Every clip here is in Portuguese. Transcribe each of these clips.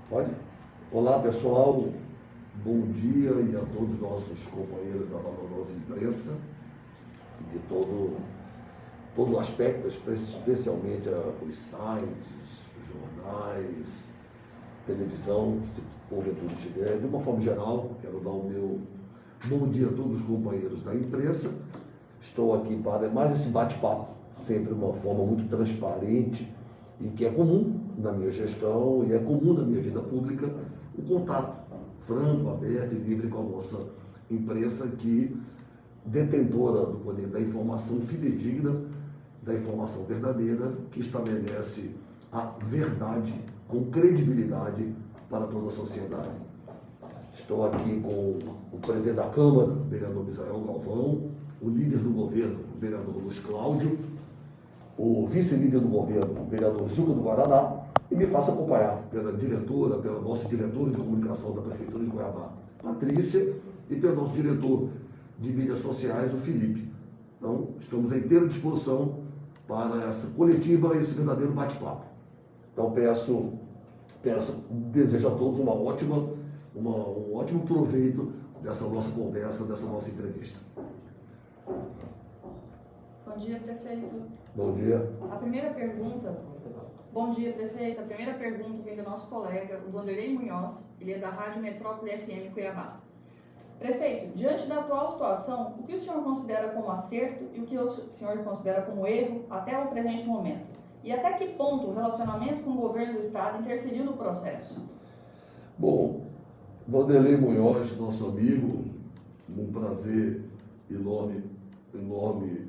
Pode? Olá, pessoal. Bom dia e a todos os nossos companheiros da valorosa imprensa, de todo aspecto, especialmente os sites, os jornais, televisão, se porventura estiver. De uma forma geral, quero dar o meu bom dia a todos os companheiros da imprensa. Estou aqui para mais esse bate-papo, sempre de uma forma muito transparente e que é comum na minha gestão e é comum na minha vida pública, o contato franco, aberto e livre com a nossa imprensa, que detentora do poder da informação fidedigna, da informação verdadeira, que estabelece a verdade com credibilidade para toda a sociedade. Estou aqui com o presidente da Câmara, o vereador Misael Galvão, o líder do governo, o vereador Luiz Cláudio, o vice-líder do governo, o vereador Juca do Guaraná, e me faço acompanhar pela diretora, pela nossa diretora de comunicação da Prefeitura de Cuiabá, Patrícia, e pelo nosso diretor de mídias sociais, o Felipe. Então, estamos à inteira disposição para essa coletiva, esse verdadeiro bate-papo. Então, desejo a todos um ótimo proveito dessa nossa conversa, dessa nossa entrevista. Bom dia, prefeito. Bom dia. Bom dia, prefeito. A primeira pergunta vem do nosso colega, o Vanderlei Munhoz, ele é da Rádio Metrópole FM Cuiabá. Prefeito, diante da atual situação, o que o senhor considera como acerto e o que o senhor considera como erro até o presente momento? E até que ponto o relacionamento com o governo do estado interferiu no processo? Bom, Vanderlei Munhoz, nosso amigo, um prazer enorme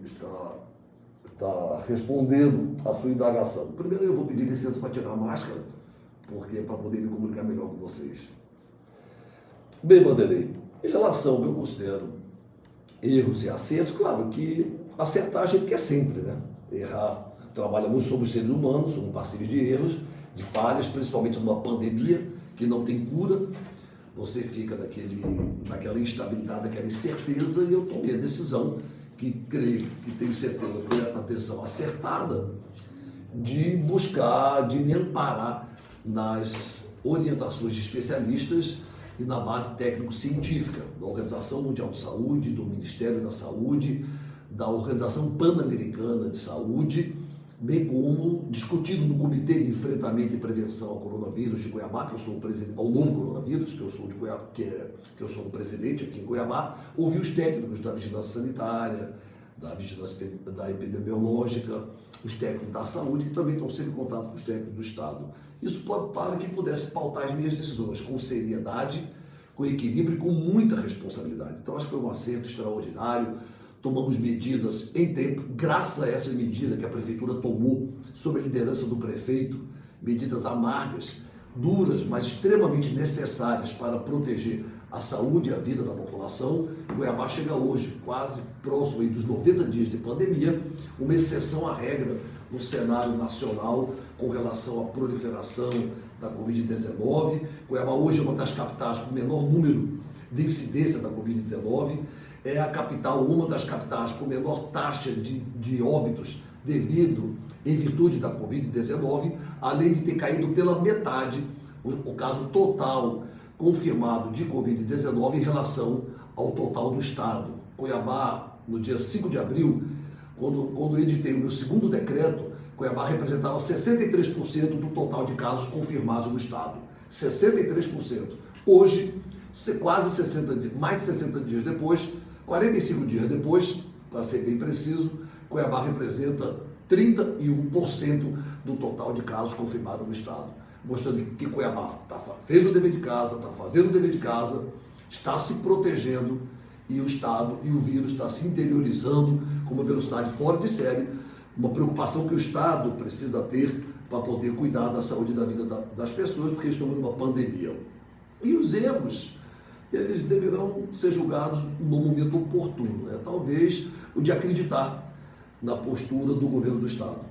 estar respondendo a sua indagação. Primeiro eu vou pedir licença para tirar a máscara, porque é para poder me comunicar melhor com vocês. Bem, Vanderlei, em relação ao que eu considero erros e acertos, claro que acertar a gente quer sempre, né? Errar, trabalhamos sobre os seres humanos, somos passíveis de erros, de falhas, principalmente numa pandemia que não tem cura. Você fica naquela instabilidade, naquela incerteza, e eu tomei a decisão, que creio, que tenho certeza foi a decisão acertada, de buscar, de me amparar nas orientações de especialistas e na base técnico-científica da Organização Mundial de Saúde, do Ministério da Saúde, da Organização Pan-Americana de Saúde, bem como discutido no Comitê de Enfrentamento e Prevenção ao Coronavírus de Cuiabá, que eu sou o presidente, ao novo coronavírus, que eu sou de Cuiabá, que eu sou o presidente aqui em Cuiabá. Ouvi os técnicos da vigilância sanitária, da vigilância da epidemiológica, os técnicos da saúde, que também estão sempre em contato com os técnicos do Estado. Isso para que pudesse pautar as minhas decisões com seriedade, com equilíbrio e com muita responsabilidade. Então, acho que foi um acerto extraordinário. Tomamos medidas em tempo, graças a essa medida que a Prefeitura tomou, sob a liderança do prefeito, medidas amargas, duras, mas extremamente necessárias para proteger a saúde e a vida da população. Cuiabá chega hoje, quase próximo aí dos 90 dias de pandemia, uma exceção à regra no cenário nacional com relação à proliferação da Covid-19. Cuiabá hoje é uma das capitais com menor número de incidência da Covid-19, é a capital, uma das capitais com menor taxa de óbitos em virtude da Covid-19, além de ter caído pela metade o caso total confirmado de Covid-19 em relação ao total do estado. Cuiabá, no dia 5 de abril, quando eu editei o meu segundo decreto, Cuiabá representava 63% do total de casos confirmados no estado. 63%. Hoje, mais de 60 dias depois, 45 dias depois, para ser bem preciso, Cuiabá representa 31% do total de casos confirmados no estado, mostrando que Cuiabá fez o dever de casa, está fazendo o dever de casa, está se protegendo, e o estado e o vírus está se interiorizando com uma velocidade fora de série, uma preocupação que o estado precisa ter para poder cuidar da saúde e da vida das pessoas, porque estamos numa pandemia. E os erros, eles deverão ser julgados no momento oportuno, né? Talvez o de acreditar na postura do governo do estado,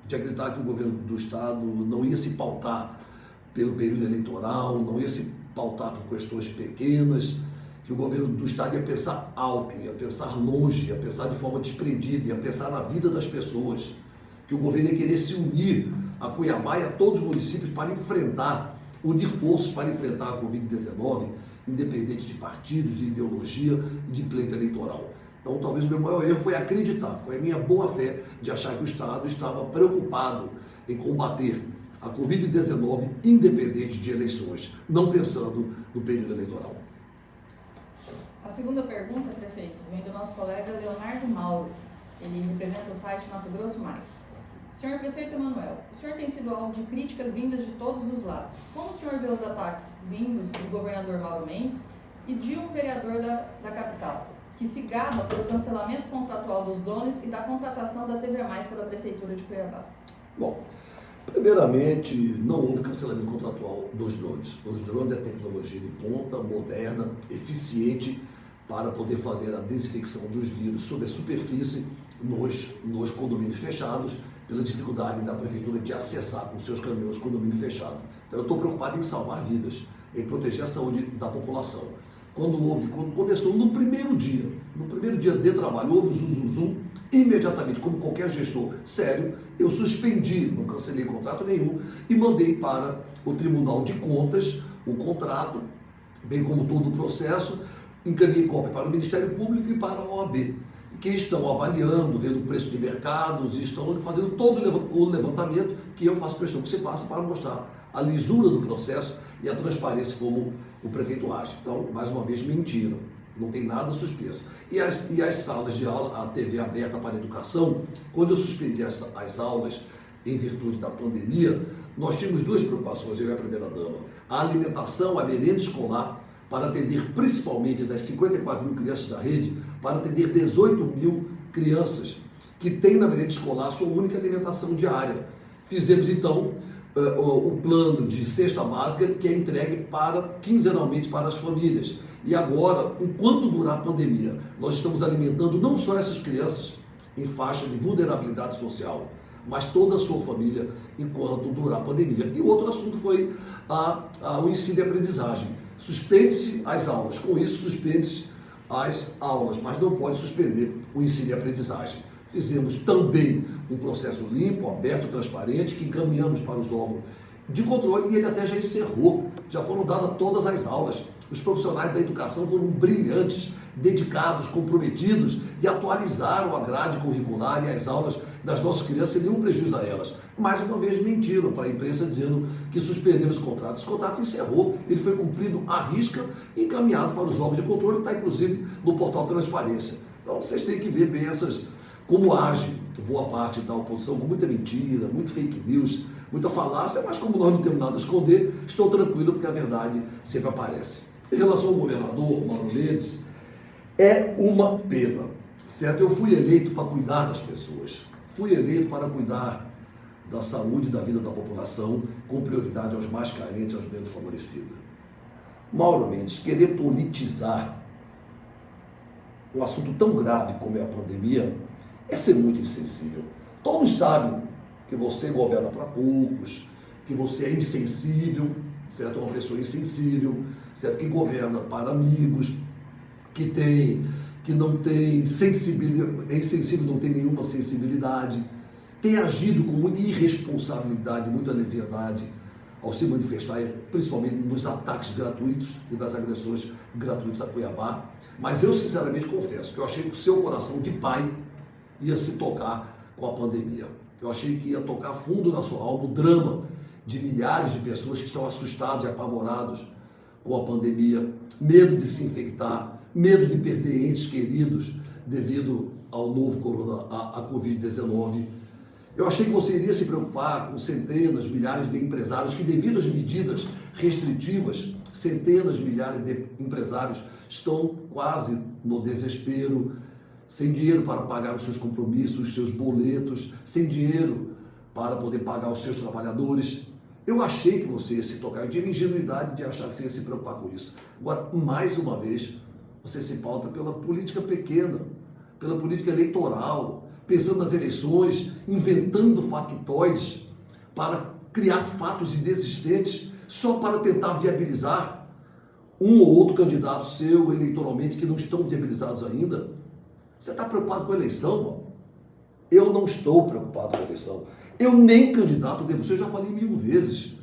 de acreditar que o governo do estado não ia se pautar pelo período eleitoral, não ia se pautar por questões pequenas, que o governo do estado ia pensar alto, ia pensar longe, ia pensar de forma desprendida, ia pensar na vida das pessoas, que o governo ia querer se unir a Cuiabá e a todos os municípios para enfrentar unir forças para enfrentar a Covid-19, independente de partidos, de ideologia e de pleito eleitoral. Então, talvez o meu maior erro foi acreditar, foi a minha boa fé de achar que o Estado estava preocupado em combater a Covid-19 independente de eleições, não pensando no período eleitoral. A segunda pergunta, prefeito, vem do nosso colega Leonardo Mauro. Ele representa o site Mato Grosso Mais. Senhor prefeito Emanuel, o senhor tem sido alvo de críticas vindas de todos os lados. Como o senhor vê os ataques vindos do governador Mauro Mendes e de um vereador da capital, que se gaba pelo cancelamento contratual dos donos e da contratação da TV Mais pela Prefeitura de Cuiabá? Bom, primeiramente, não houve cancelamento contratual dos drones. Os drones é tecnologia de ponta, moderna, eficiente, para poder fazer a desinfecção dos vírus sobre a superfície nos condomínios fechados, pela dificuldade da prefeitura de acessar com seus caminhões condomínio fechado. Então eu estou preocupado em salvar vidas, em proteger a saúde da população. Quando começou no primeiro dia de trabalho, houve o zum, imediatamente, como qualquer gestor sério, eu suspendi, não cancelei contrato nenhum e mandei para o Tribunal de Contas o contrato, bem como todo o processo, encaminhei cópia para o Ministério Público e para a OAB, que estão avaliando, vendo o preço de mercados e estão fazendo todo o levantamento que eu faço questão que se faça para mostrar a lisura do processo e a transparência como o prefeito age. Então, mais uma vez, mentiram. Não tem nada suspenso. E as salas de aula, a TV aberta para a educação, quando eu suspendi as aulas em virtude da pandemia, nós tínhamos duas preocupações, eu e a primeira-dama. A alimentação, a merenda escolar, para atender principalmente das 54 mil crianças da rede, para atender 18 mil crianças que têm na merenda escolar a sua única alimentação diária. Fizemos então o plano de cesta básica que é entregue quinzenalmente para as famílias. E agora, enquanto durar a pandemia, nós estamos alimentando não só essas crianças em faixa de vulnerabilidade social, mas toda a sua família enquanto durar a pandemia. E o outro assunto foi o ensino e aprendizagem. Suspende-se as aulas, com isso suspende-se as aulas, mas não pode suspender o ensino e aprendizagem. Fizemos também um processo limpo, aberto, transparente, que encaminhamos para os órgãos de controle e ele até já encerrou, já foram dadas todas as aulas. Os profissionais da educação foram brilhantes, dedicados, comprometidos e atualizaram a grade curricular e as aulas das nossas crianças sem nenhum prejuízo a elas. Mais uma vez mentiram para a imprensa dizendo que suspendemos o contrato. Esse contrato encerrou, ele foi cumprido à risca e encaminhado para os órgãos de controle, está inclusive no portal Transparência. Então vocês têm que ver bem como age boa parte da oposição, com muita mentira, muito fake news, muita falácia, mas como nós não temos nada a esconder, estou tranquilo porque a verdade sempre aparece. Em relação ao governador Mauro Mendes, é uma pena, certo? Eu fui eleito para cuidar das pessoas, fui eleito para cuidar da saúde e da vida da população, com prioridade aos mais carentes, aos menos favorecidos. Mauro Mendes, querer politizar um assunto tão grave como é a pandemia, é ser muito insensível. Todos sabem que você governa para poucos, que você é insensível, certo? É uma pessoa insensível, certo? Que governa para amigos, que não tem sensibilidade, é insensível, não tem nenhuma sensibilidade, tem agido com muita irresponsabilidade, muita leviandade ao se manifestar, principalmente nos ataques gratuitos e nas agressões gratuitas a Cuiabá. Mas eu sinceramente confesso que eu achei que o seu coração de pai ia se tocar com a pandemia. Eu achei que ia tocar fundo na sua alma o drama de milhares de pessoas que estão assustados e apavorados com a pandemia, medo de se infectar, medo de perder entes queridos devido ao novo a Covid-19. Eu achei que você iria se preocupar com centenas, milhares de empresários que, devido às medidas restritivas, centenas, milhares de empresários estão quase no desespero, sem dinheiro para pagar os seus compromissos, os seus boletos, sem dinheiro para poder pagar os seus trabalhadores. Eu achei que você ia se tocar, eu tive ingenuidade de achar que você ia se preocupar com isso. Agora, mais uma vez, você se pauta pela política pequena, pela política eleitoral, pensando nas eleições, inventando factoides para criar fatos inexistentes só para tentar viabilizar um ou outro candidato seu eleitoralmente que não estão viabilizados ainda. Você está preocupado com a eleição, mano? Eu não estou preocupado com a eleição. Eu nem candidato devo ser, eu já falei 1000 vezes.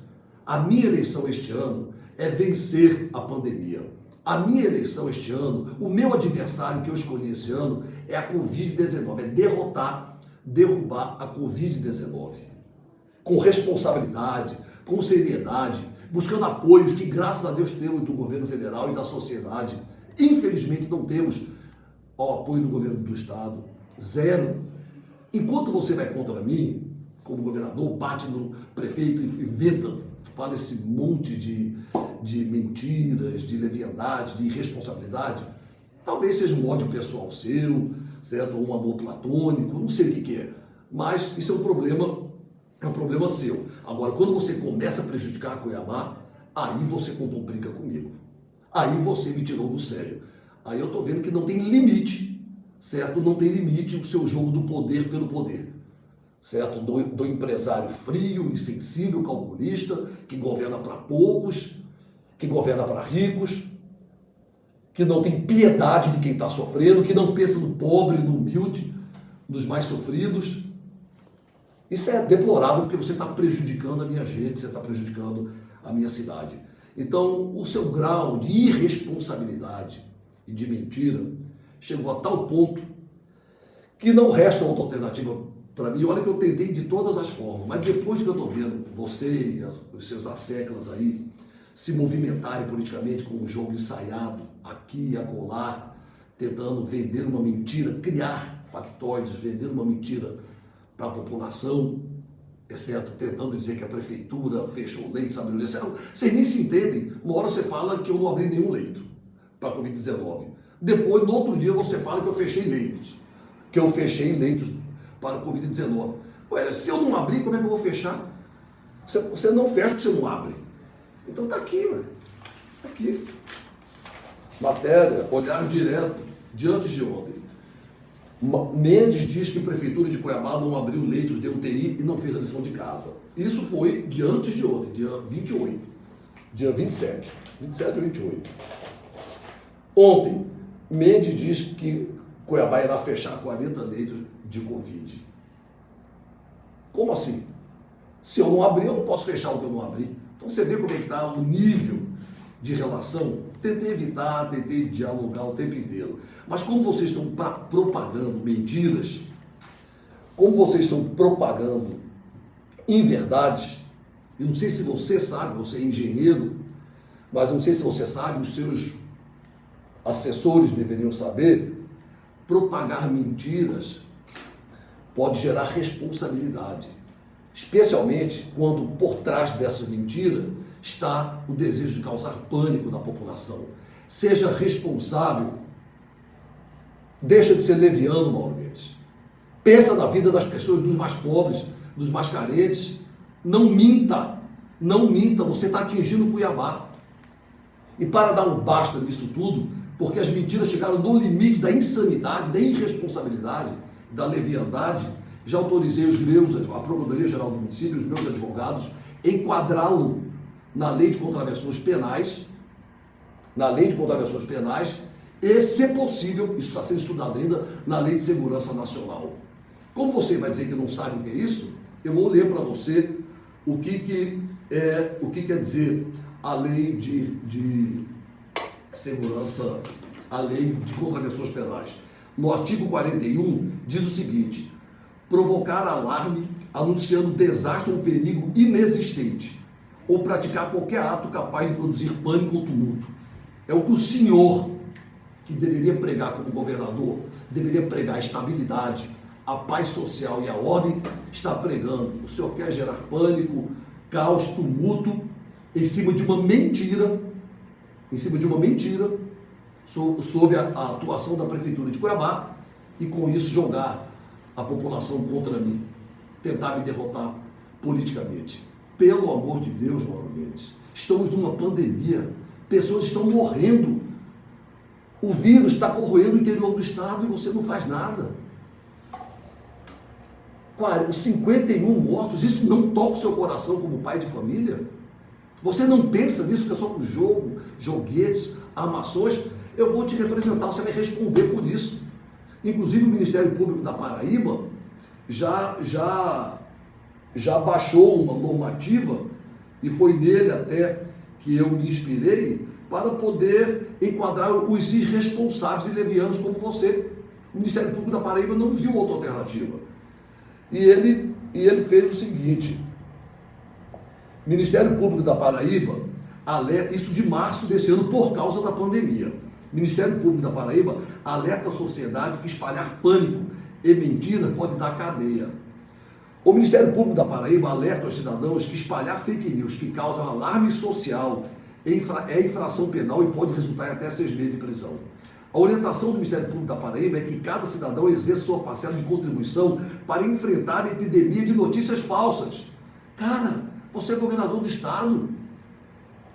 A minha eleição este ano é vencer a pandemia. A minha eleição este ano, o meu adversário que eu escolhi esse ano é a Covid-19, é derrubar a Covid-19. Com responsabilidade, com seriedade, buscando apoios que, graças a Deus, temos do governo federal e da sociedade. Infelizmente, não temos o apoio do governo do estado, zero. Enquanto você vai contra mim, como governador, bate no prefeito e inventa, fala esse monte de mentiras, de leviandade, de irresponsabilidade, talvez seja um ódio pessoal seu, certo? Ou um amor platônico, não sei o que é. Mas isso é um problema seu. Agora, quando você começa a prejudicar a Cuiabá, aí você comprou briga comigo. Aí você me tirou do sério. Aí eu estou vendo que não tem limite, certo? Não tem limite o seu jogo do poder pelo poder, certo? Do empresário frio, insensível, calculista, que governa para poucos, que governa para ricos, que não tem piedade de quem está sofrendo, que não pensa no pobre, no humilde, nos mais sofridos. Isso é deplorável porque você está prejudicando a minha gente, você está prejudicando a minha cidade. Então, o seu grau de irresponsabilidade e de mentira chegou a tal ponto que não resta outra alternativa para mim. Olha que eu tentei de todas as formas, mas depois que eu estou vendo você e os seus asseclas aí se movimentarem politicamente com um jogo ensaiado aqui e acolá, tentando vender uma mentira, criar factoides, vender uma mentira para a população, exceto tentando dizer que a prefeitura fechou leitos, abriu leitos. Vocês nem se entendem. Uma hora você fala que eu não abri nenhum leito para a Covid-19. Depois, no outro dia, você fala que eu fechei leitos. Que eu fechei leitos para a Covid-19. Ué, se eu não abrir, como é que eu vou fechar? Você não fecha porque você não abre. Então tá aqui, ué. Tá aqui. Matéria, olhar direto, de antes de ontem. Mendes diz que a Prefeitura de Cuiabá não abriu leitos de UTI e não fez a lição de casa. Isso foi de antes de ontem, dia 28, dia 27 ou 28. Ontem, Mendes diz que Cuiabá irá fechar 40 leitos de Covid. Como assim? Se eu não abrir, eu não posso fechar o que eu não abri. Então você vê como é que está o nível de relação. Tentei evitar, tentei dialogar o tempo inteiro. Mas como vocês estão propagando mentiras, como vocês estão propagando inverdades, e não sei se você sabe, você é engenheiro, mas não sei se você sabe, os seus assessores deveriam saber, propagar mentiras pode gerar responsabilidade. Especialmente quando por trás dessa mentira está o desejo de causar pânico na população. Seja responsável, deixa de ser leviano, Mauro Mendes. Pensa na vida das pessoas, dos mais pobres, dos mais carentes. Não minta, você está atingindo Cuiabá. E para dar um basta nisso tudo, porque as mentiras chegaram no limite da insanidade, da irresponsabilidade, da leviandade, já autorizei a Procuradoria-Geral do Município, os meus advogados, enquadrá-lo na lei de contravenções penais, e, se possível, isso está sendo estudado ainda, na Lei de Segurança Nacional. Como você vai dizer que não sabe o que é isso, eu vou ler para você o que quer dizer a Lei de Segurança, a Lei de Contravenções Penais. No artigo 41, diz o seguinte: provocar alarme anunciando desastre ou perigo inexistente, ou praticar qualquer ato capaz de produzir pânico ou tumulto. É o que o senhor, que deveria pregar como governador, deveria pregar a estabilidade, a paz social e a ordem, está pregando. O senhor quer gerar pânico, caos, tumulto, em cima de uma mentira, sob a atuação da Prefeitura de Cuiabá, e com isso jogar a população contra mim, tentar me derrotar politicamente. Pelo amor de Deus, Mauro Mendes, estamos numa pandemia, pessoas estão morrendo, o vírus está corroendo o interior do estado e você não faz nada. 51 mortos, isso não toca o seu coração como pai de família? Você não pensa nisso, que é só com jogo, joguetes, armações? Eu vou te representar, você vai responder por isso. Inclusive o Ministério Público da Paraíba já baixou uma normativa E foi nele até que eu me inspirei para poder enquadrar os irresponsáveis e levianos como você. O Ministério Público da Paraíba não viu outra alternativa. E ele fez o seguinte: Ministério Público da Paraíba, isso de março desse ano, por causa da pandemia. Ministério Público da Paraíba alerta a sociedade que espalhar pânico e mentira pode dar cadeia. O Ministério Público da Paraíba alerta aos cidadãos que espalhar fake news que causam alarme social é infração penal e pode resultar em até 6 meses de prisão. A orientação do Ministério Público da Paraíba é que cada cidadão exerça sua parcela de contribuição para enfrentar a epidemia de notícias falsas. Cara, você é governador do estado.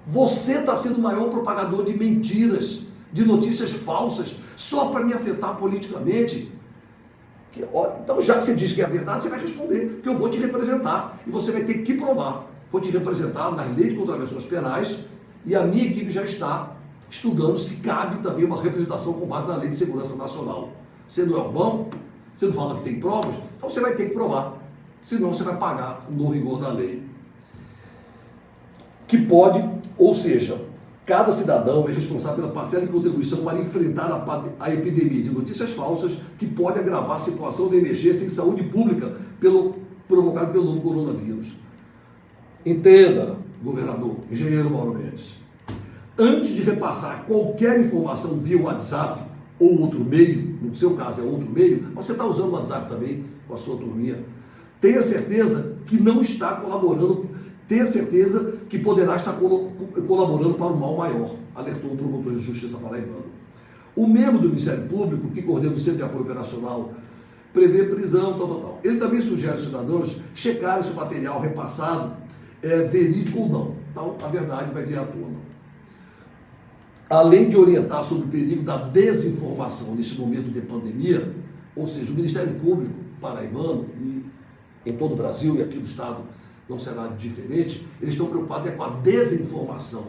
Você está sendo o maior propagador de mentiras, de notícias falsas, só para me afetar politicamente. Então, já que você diz que é a verdade, você vai responder, que eu vou te representar e você vai ter que provar. Vou te representar nas leis de contravenções penais e a minha equipe já está estudando se cabe também uma representação com base na Lei de Segurança Nacional. Você não é o bom? Você não fala que tem provas? Então você vai ter que provar. Senão você vai pagar no rigor da lei. Que pode, ou seja, cada cidadão é responsável pela parcela de contribuição para enfrentar a epidemia de notícias falsas que pode agravar a situação de emergência em saúde pública provocada pelo novo coronavírus. Entenda, governador, engenheiro Mauro Mendes. Antes de repassar qualquer informação via WhatsApp ou outro meio, no seu caso é outro meio, mas você está usando o WhatsApp também com a sua turminha, tenha certeza que não está colaborando, tenha certeza que poderá estar colaborando para um mal maior, alertou o promotor de justiça paraibano. O membro do Ministério Público, que coordena o Centro de Apoio Operacional, prevê prisão, tal. Ele também sugere aos cidadãos checarem se o material repassado é verídico ou não. Então, a verdade vai vir à tona. Além de orientar sobre o perigo da desinformação neste momento de pandemia, ou seja, o Ministério Público paraibano, e em todo o Brasil e aqui do Estado não será diferente, eles estão preocupados com a desinformação,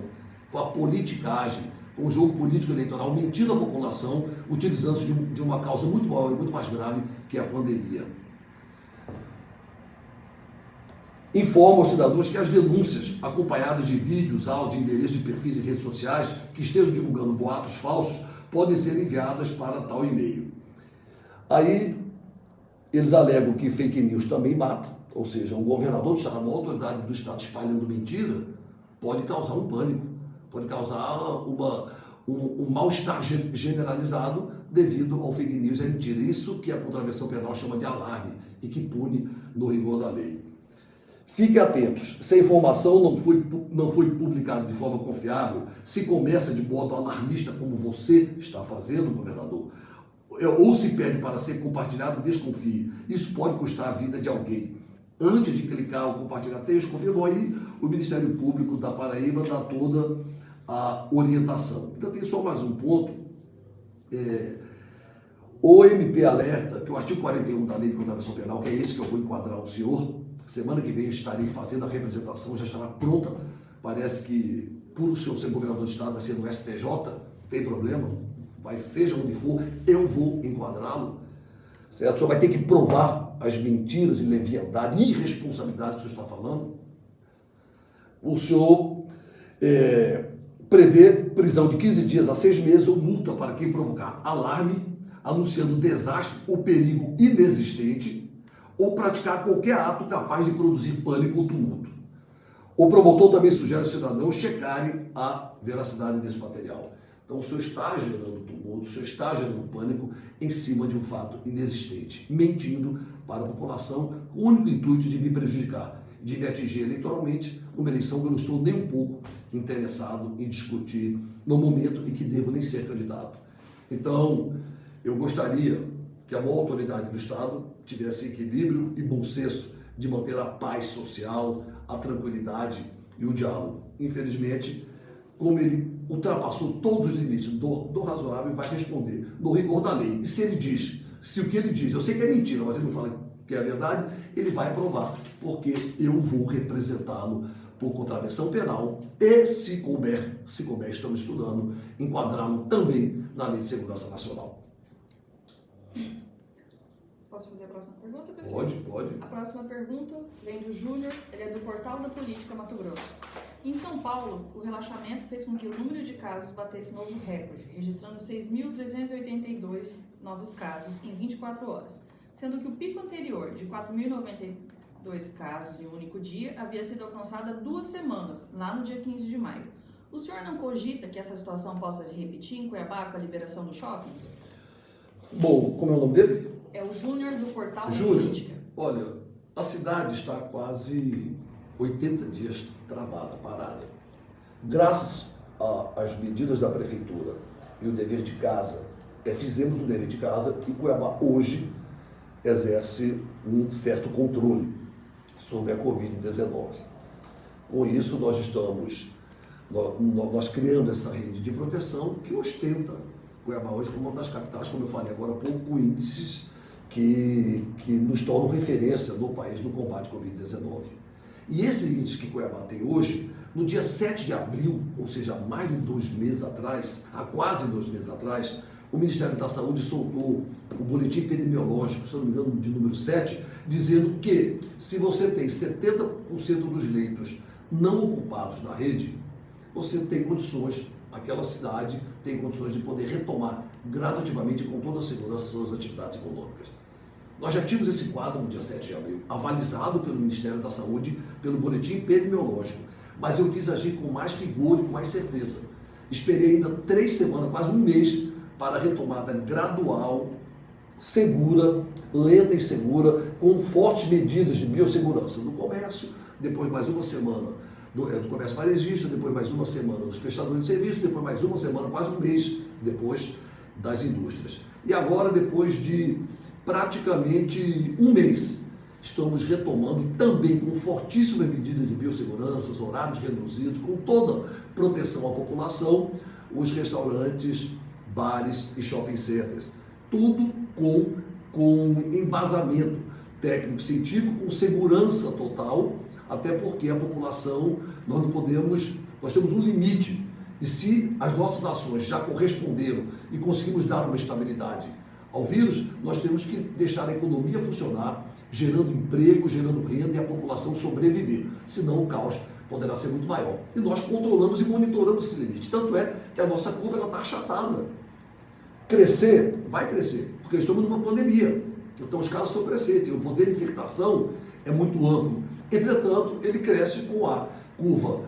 com a politicagem, com o jogo político eleitoral, mentindo à população, utilizando-se de uma causa muito maior e muito mais grave, que é a pandemia. Informa aos cidadãos que as denúncias, acompanhadas de vídeos, áudios, endereços de perfis e redes sociais que estejam divulgando boatos falsos, podem ser enviadas para tal e-mail. Aí, eles alegam que fake news também mata, ou seja, um governador do estado, uma autoridade do estado espalhando mentira, pode causar um pânico, pode causar um mal-estar generalizado devido ao fake news e à mentira. Isso que a contravenção penal chama de alarme e que pune no rigor da lei. Fiquem atentos, se a informação não foi publicada de forma confiável, se começa de modo alarmista, como você está fazendo, governador, ou se pede para ser compartilhado, desconfie. Isso pode custar a vida de alguém. Antes de clicar ou compartilhar texto, confirmou aí, o Ministério Público da Paraíba dá toda a orientação. Então tem só mais um ponto. O MP alerta que o artigo 41 da Lei de Contravenção Penal, que é esse que eu vou enquadrar o senhor, semana que vem eu estarei fazendo a representação, já estará pronta. Parece que, por o senhor ser governador do estado, vai ser no STJ, não tem problema, mas seja onde for, eu vou enquadrá-lo. Certo? O senhor vai ter que provar as mentiras e leviandade e irresponsabilidade que o senhor está falando. O senhor prevê prisão de 15 dias a 6 meses ou multa para quem provocar alarme, anunciando desastre ou perigo inexistente, ou praticar qualquer ato capaz de produzir pânico ou tumulto. O promotor também sugere aos cidadãos checarem a veracidade desse material. Então, o senhor está gerando tumulto, o senhor está gerando pânico em cima de um fato inexistente, mentindo para a população, com o único intuito de me prejudicar, de me atingir eleitoralmente, numa eleição que eu não estou nem um pouco interessado em discutir no momento em que devo nem ser candidato. Então, eu gostaria que a maior autoridade do Estado tivesse equilíbrio e bom senso de manter a paz social, a tranquilidade e o diálogo. Infelizmente, como ele ultrapassou todos os limites do razoável, vai responder no rigor da lei. E se ele diz, se o que ele diz, eu sei que é mentira, mas ele não fala que é a verdade, ele vai provar, porque eu vou representá-lo por contravenção penal e, se couber, estamos estudando, enquadrá-lo também na Lei de Segurança Nacional. Posso fazer a próxima pergunta, prefeito? Pode. A próxima pergunta vem do Júnior, ele é do Portal da Política Mato Grosso. Em São Paulo, o relaxamento fez com que o número de casos batesse novo recorde, registrando 6.382 novos casos em 24 horas, sendo que o pico anterior, de 4.092 casos em um único dia, havia sido alcançado há 2 semanas, lá no dia 15 de maio. O senhor não cogita que essa situação possa se repetir em Cuiabá com a liberação dos shoppings? Bom, como é o nome dele? É o Júnior do Portal Júnior, Política. olha, a cidade está quase 80 dias travada, parada. Graças às medidas da prefeitura e o dever de casa, fizemos o dever de casa e Cuiabá hoje exerce um certo controle sobre a Covid-19. Com isso, nós criamos essa rede de proteção que ostenta Cuiabá hoje como uma das capitais, como eu falei agora há pouco, com índices que nos tornam referência no país no combate à Covid-19. E esse índice que Cuiabá tem hoje, no dia 7 de abril, ou seja, há mais de 2 meses atrás, há quase 2 meses atrás, o Ministério da Saúde soltou o boletim epidemiológico, se não me engano, de número 7, dizendo que se você tem 70% dos leitos não ocupados na rede, você tem condições, aquela cidade tem condições de poder retomar gradativamente com toda a segurança suas atividades econômicas. Nós já tínhamos esse quadro no dia 7 de abril, avalizado pelo Ministério da Saúde, pelo boletim epidemiológico, mas eu quis agir com mais rigor e com mais certeza. Esperei ainda 3 semanas, quase um mês, para a retomada gradual, segura, lenta e segura, com fortes medidas de biossegurança no comércio, depois mais uma semana do comércio varejista, depois mais uma semana dos prestadores de serviço, depois mais uma semana, quase um mês depois das indústrias. E agora, depois de praticamente um mês, estamos retomando também com fortíssimas medidas de biossegurança, horários reduzidos, com toda proteção à população, os restaurantes, bares e shopping centers. Tudo com embasamento técnico-científico, com segurança total, até porque a população, nós temos um limite. E se as nossas ações já corresponderam e conseguimos dar uma estabilidade ao vírus, nós temos que deixar a economia funcionar, gerando emprego, gerando renda e a população sobreviver. Senão o caos poderá ser muito maior. E nós controlamos e monitoramos esse limite. Tanto é que a nossa curva está achatada. Crescer, vai crescer, porque estamos numa pandemia. Então os casos são crescentes, o poder de infectação é muito amplo. Entretanto, ele cresce com a curva,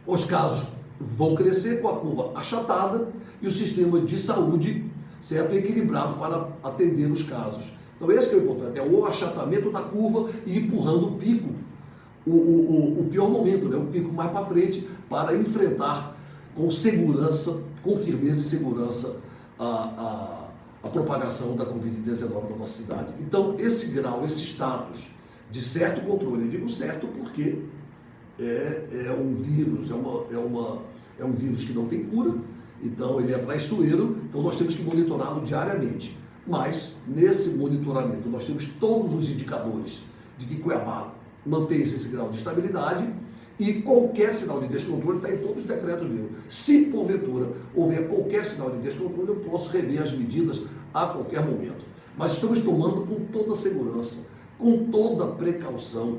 os casos vão crescer com a curva achatada e o sistema de saúde, certo, equilibrado para atender os casos. Então esse que é o importante, é o achatamento da curva e empurrando o pico, o pior momento, né, o pico mais para frente, para enfrentar com segurança, com firmeza e segurança a propagação da Covid-19 na nossa cidade. Então esse grau, esse status de certo controle, eu digo certo porque é um vírus, é um vírus que não tem cura, então ele é traiçoeiro, então nós temos que monitorá-lo diariamente. Mas nesse monitoramento nós temos todos os indicadores de que Cuiabá mantém-se esse grau de estabilidade e qualquer sinal de descontrole está em todos os decretos meus. Se porventura houver qualquer sinal de descontrole, eu posso rever as medidas a qualquer momento. Mas estamos tomando com toda a segurança, com toda a precaução,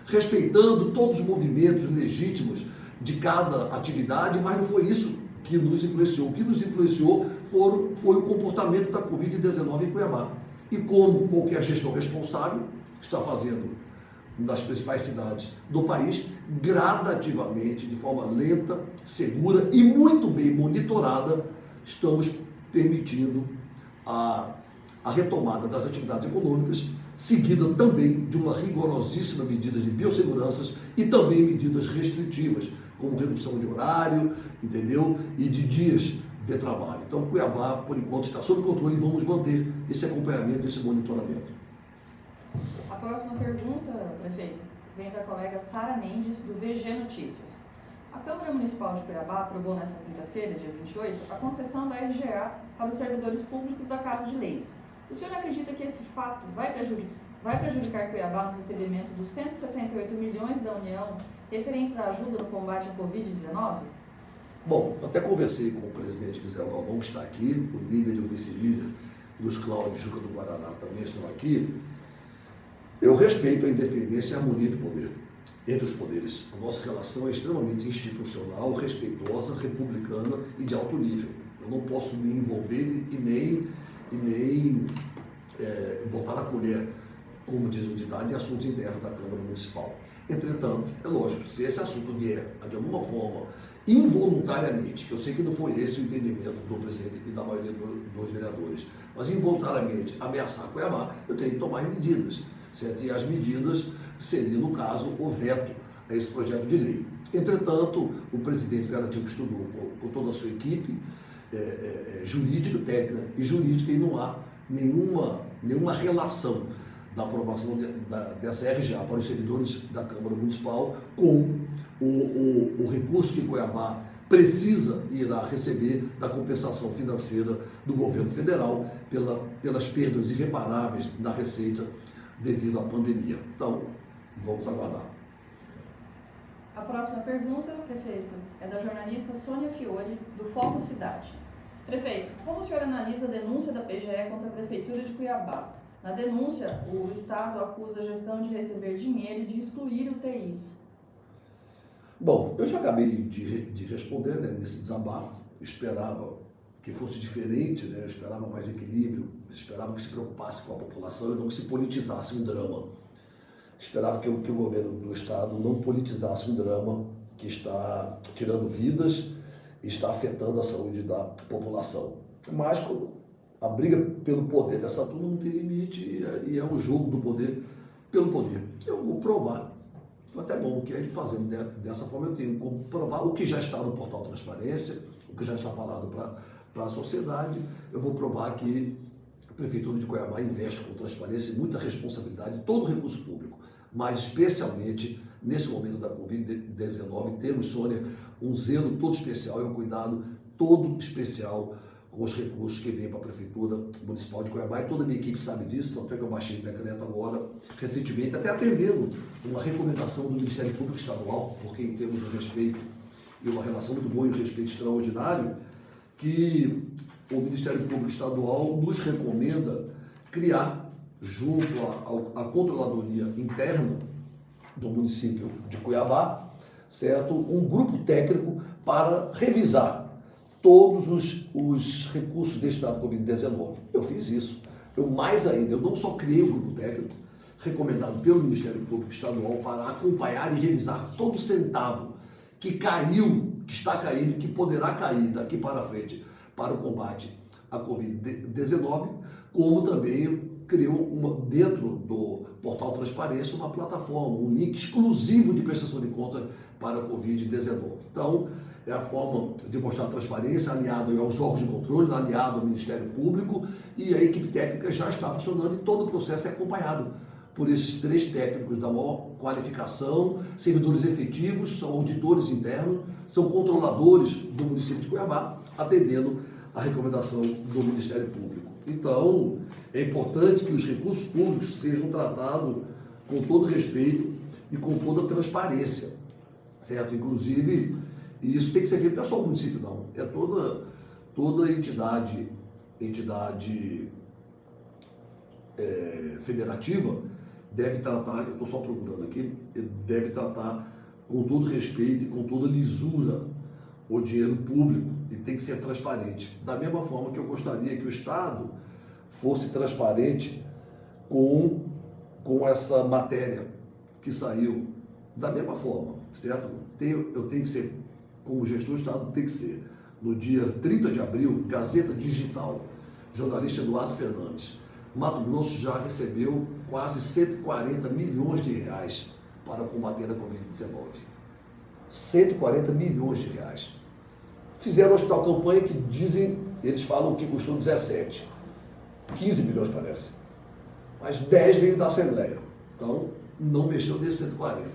respeitando todos os movimentos legítimos de cada atividade, mas não foi isso que nos influenciou. O que nos influenciou foi o comportamento da Covid-19 em Cuiabá. E como qualquer gestor responsável está fazendo nas principais cidades do país, gradativamente, de forma lenta, segura e muito bem monitorada, estamos permitindo a retomada das atividades econômicas, seguida também de uma rigorosíssima medida de biosseguranças e também medidas restritivas, como redução de horário, entendeu? E de dias de trabalho. Então, Cuiabá, por enquanto, está sob controle e vamos manter esse acompanhamento, esse monitoramento. A próxima pergunta, prefeito, vem da colega Sara Mendes, do VG Notícias. A Câmara Municipal de Cuiabá aprovou nesta quinta-feira, dia 28, a concessão da RGA para os servidores públicos da Casa de Leis. O senhor acredita que esse fato vai prejudicar Cuiabá no recebimento dos 168 milhões da União referentes à ajuda no combate à Covid-19? Bom, até conversei com o presidente Gisel Galvão, que está aqui, o líder e o vice-líder dos Cláudio Juca do Guaraná também estão aqui. Eu respeito a independência e a harmonia do poder. entre os poderes. A nossa relação é extremamente institucional, respeitosa, republicana e de alto nível. Eu não posso me envolver e nem botar a colher, como diz o ditado, em assuntos internos da Câmara Municipal. Entretanto, é lógico, se esse assunto vier de alguma forma, involuntariamente, que eu sei que não foi esse o entendimento do presidente e da maioria dos vereadores, mas involuntariamente ameaçar Cuiabá, eu tenho que tomar medidas, certo? E as medidas seriam, no caso, o veto a esse projeto de lei. Entretanto, o presidente garantiu que estudou com toda a sua equipe jurídica, técnica e jurídica, e não há nenhuma relação da aprovação dessa RGA para os servidores da Câmara Municipal com o recurso que Cuiabá precisa e irá receber da compensação financeira do governo federal pelas perdas irreparáveis da receita devido à pandemia. Então, vamos aguardar. A próxima pergunta, prefeito, é da jornalista Sônia Fiore, do Foco Cidade. Prefeito, como o senhor analisa a denúncia da PGE contra a Prefeitura de Cuiabá? Na denúncia, o Estado acusa a gestão de receber dinheiro e de excluir UTIs. Bom, eu já acabei de responder, né, nesse desabafo. Eu esperava que fosse diferente, né? Eu esperava mais equilíbrio, eu esperava que se preocupasse com a população e não que se politizasse um drama. Esperava que o governo do Estado não politizasse um drama que está tirando vidas e está afetando a saúde da população. Mas a briga pelo poder dessa turma não tem limite e é o jogo do poder pelo poder. Eu vou provar. Foi até bom que ele fazendo dessa forma, eu tenho como provar o que já está no portal Transparência, o que já está falado para a sociedade. Eu vou provar que a Prefeitura de Cuiabá investe com transparência e muita responsabilidade todo o recurso público, mas especialmente nesse momento da Covid-19, temos, Sônia, um zelo todo especial e um cuidado todo especial com os recursos que vêm para a Prefeitura Municipal de Cuiabá, e toda a minha equipe sabe disso, tanto é que eu baixei o decreto agora, recentemente, até atendendo uma recomendação do Ministério Público Estadual, porque em termos de respeito e uma relação muito boa e um respeito extraordinário, que o Ministério Público Estadual nos recomenda criar, junto à Controladoria Interna do município de Cuiabá, certo? Um grupo técnico para revisar todos os recursos destinados à Covid-19. Eu fiz isso. Mais ainda, eu não só criei um grupo técnico, recomendado pelo Ministério Público Estadual, para acompanhar e revisar todo centavo que caiu, que está caindo, que poderá cair daqui para frente para o combate à Covid-19, como também criou dentro do portal Transparência uma plataforma, um link exclusivo de prestação de conta para a Covid-19. Então, é a forma de mostrar transparência, aliado aos órgãos de controle, aliado ao Ministério Público, e a equipe técnica já está funcionando e todo o processo é acompanhado por esses 3 técnicos da maior qualificação, servidores efetivos, são auditores internos, são controladores do município de Cuiabá, atendendo a recomendação do Ministério Público. Então, é importante que os recursos públicos sejam tratados com todo respeito e com toda transparência, certo? Inclusive, e isso tem que ser feito, não é só o município, não. É toda entidade federativa deve tratar, eu estou só procurando aqui, deve tratar com todo respeito e com toda lisura o dinheiro público e tem que ser transparente. Da mesma forma que eu gostaria que o Estado fosse transparente com essa matéria que saiu, da mesma forma, certo? Eu tenho que ser, como gestor do Estado, tem que ser. No dia 30 de abril, Gazeta Digital, jornalista Eduardo Fernandes. Mato Grosso já recebeu quase 140 milhões de reais para combater a Covid-19. 140 milhões de reais. Fizeram um hospital campanha que dizem, eles falam que custou 17. 15 milhões parece. Mas 10 veio da Assembleia. Então, não mexeu desses 140.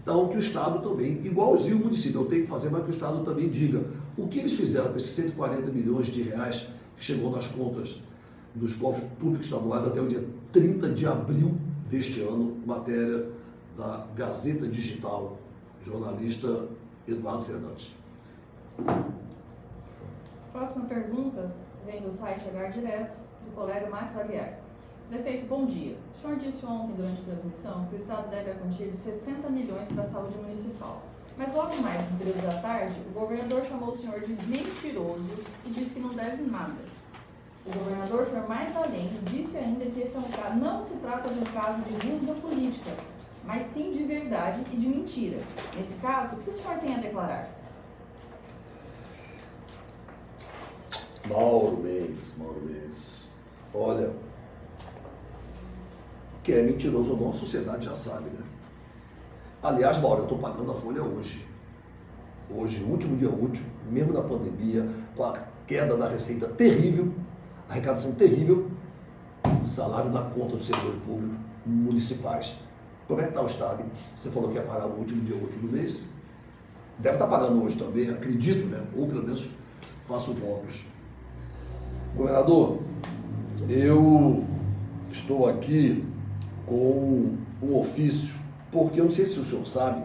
Então, que o Estado também, igualzinho o município, eu tenho que fazer, mas que o Estado também diga o que eles fizeram com esses 140 milhões de reais que chegou nas contas dos cofres públicos estaduais até o dia 30 de abril deste ano, matéria da Gazeta Digital, jornalista Eduardo Fernandes. Próxima pergunta vem do site Olhar Direto, do colega Max Aguiar. Prefeito, bom dia. O senhor disse ontem, durante a transmissão, que o Estado deve a quantia de 60 milhões para a saúde municipal. Mas logo mais, no período da tarde, o governador chamou o senhor de mentiroso e disse que não deve nada. O governador foi mais além e disse ainda que esse não se trata de um caso de rusga política, mas sim de verdade e de mentira. Nesse caso, o que o senhor tem a declarar? Mauro Mendes, olha, que é mentiroso ou não, a sociedade já sabe, né? Aliás, Mauro, eu estou pagando a folha hoje. Hoje, último dia útil, mesmo na pandemia, com a queda da receita terrível, arrecadação terrível, salário na conta do servidor público municipais. Como é que está o Estado? Você falou que ia pagar no último dia útil do mês. Deve estar pagando hoje também, acredito, né? Ou pelo menos faço votos. Governador, eu estou aqui com um ofício, porque eu não sei se o senhor sabe,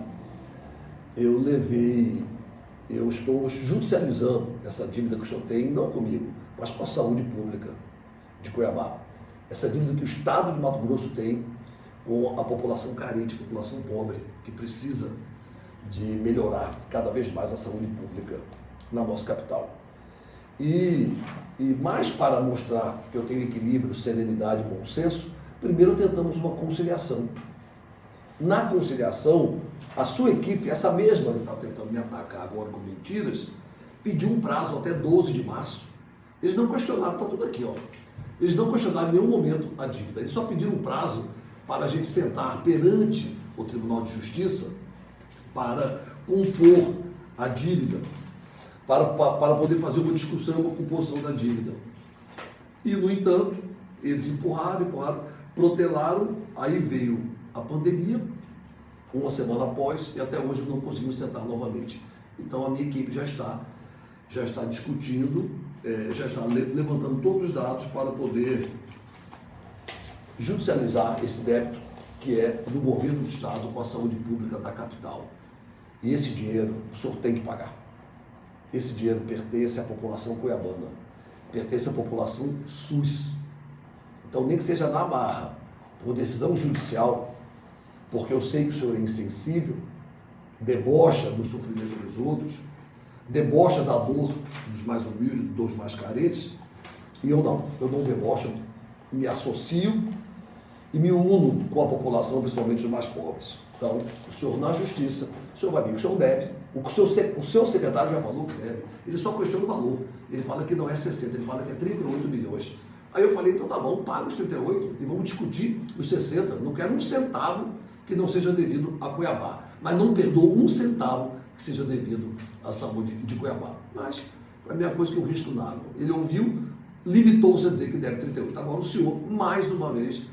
eu estou judicializando essa dívida que o senhor tem, não comigo, mas com a saúde pública de Cuiabá. Essa dívida que o Estado de Mato Grosso tem com a população carente, a população pobre, que precisa de melhorar cada vez mais a saúde pública na nossa capital. E mais para mostrar que eu tenho equilíbrio, serenidade e bom senso, primeiro tentamos uma conciliação. Na conciliação, a sua equipe, essa mesma que está tentando me atacar agora com mentiras, pediu um prazo até 12 de março. Eles não questionaram, está tudo aqui, ó. Eles não questionaram em nenhum momento a dívida. Eles só pediram um prazo para a gente sentar perante o Tribunal de Justiça para compor a dívida, para poder fazer uma discussão, uma composição da dívida. E, no entanto, eles empurraram, protelaram, aí veio a pandemia, uma semana após, e até hoje não conseguimos sentar novamente. Então, a minha equipe já está discutindo, já está levantando todos os dados para poder judicializar esse débito que é do governo do Estado com a saúde pública da capital. E esse dinheiro o senhor tem que pagar. Esse dinheiro pertence à população cuiabana, pertence à população SUS. Então, nem que seja na marra, por decisão judicial, porque eu sei que o senhor é insensível, debocha do sofrimento dos outros, debocha da dor dos mais humildes, dos mais carentes, e eu não debocho, me associo e me uno com a população, principalmente os mais pobres. Então, o senhor na justiça, o senhor vai ver que o senhor deve, o seu secretário já falou que deve, ele só questiona o valor, ele fala que não é 60, ele fala que é 38 milhões. Aí eu falei, então tá bom, paga os 38 e vamos discutir os 60, não quero um centavo que não seja devido a Cuiabá, mas não perdoo um centavo que seja devido à saúde de Cuiabá. Mas foi a mesma coisa que o risco na água. Ele ouviu, limitou-se a dizer que deve 38. Agora o senhor, mais uma vez,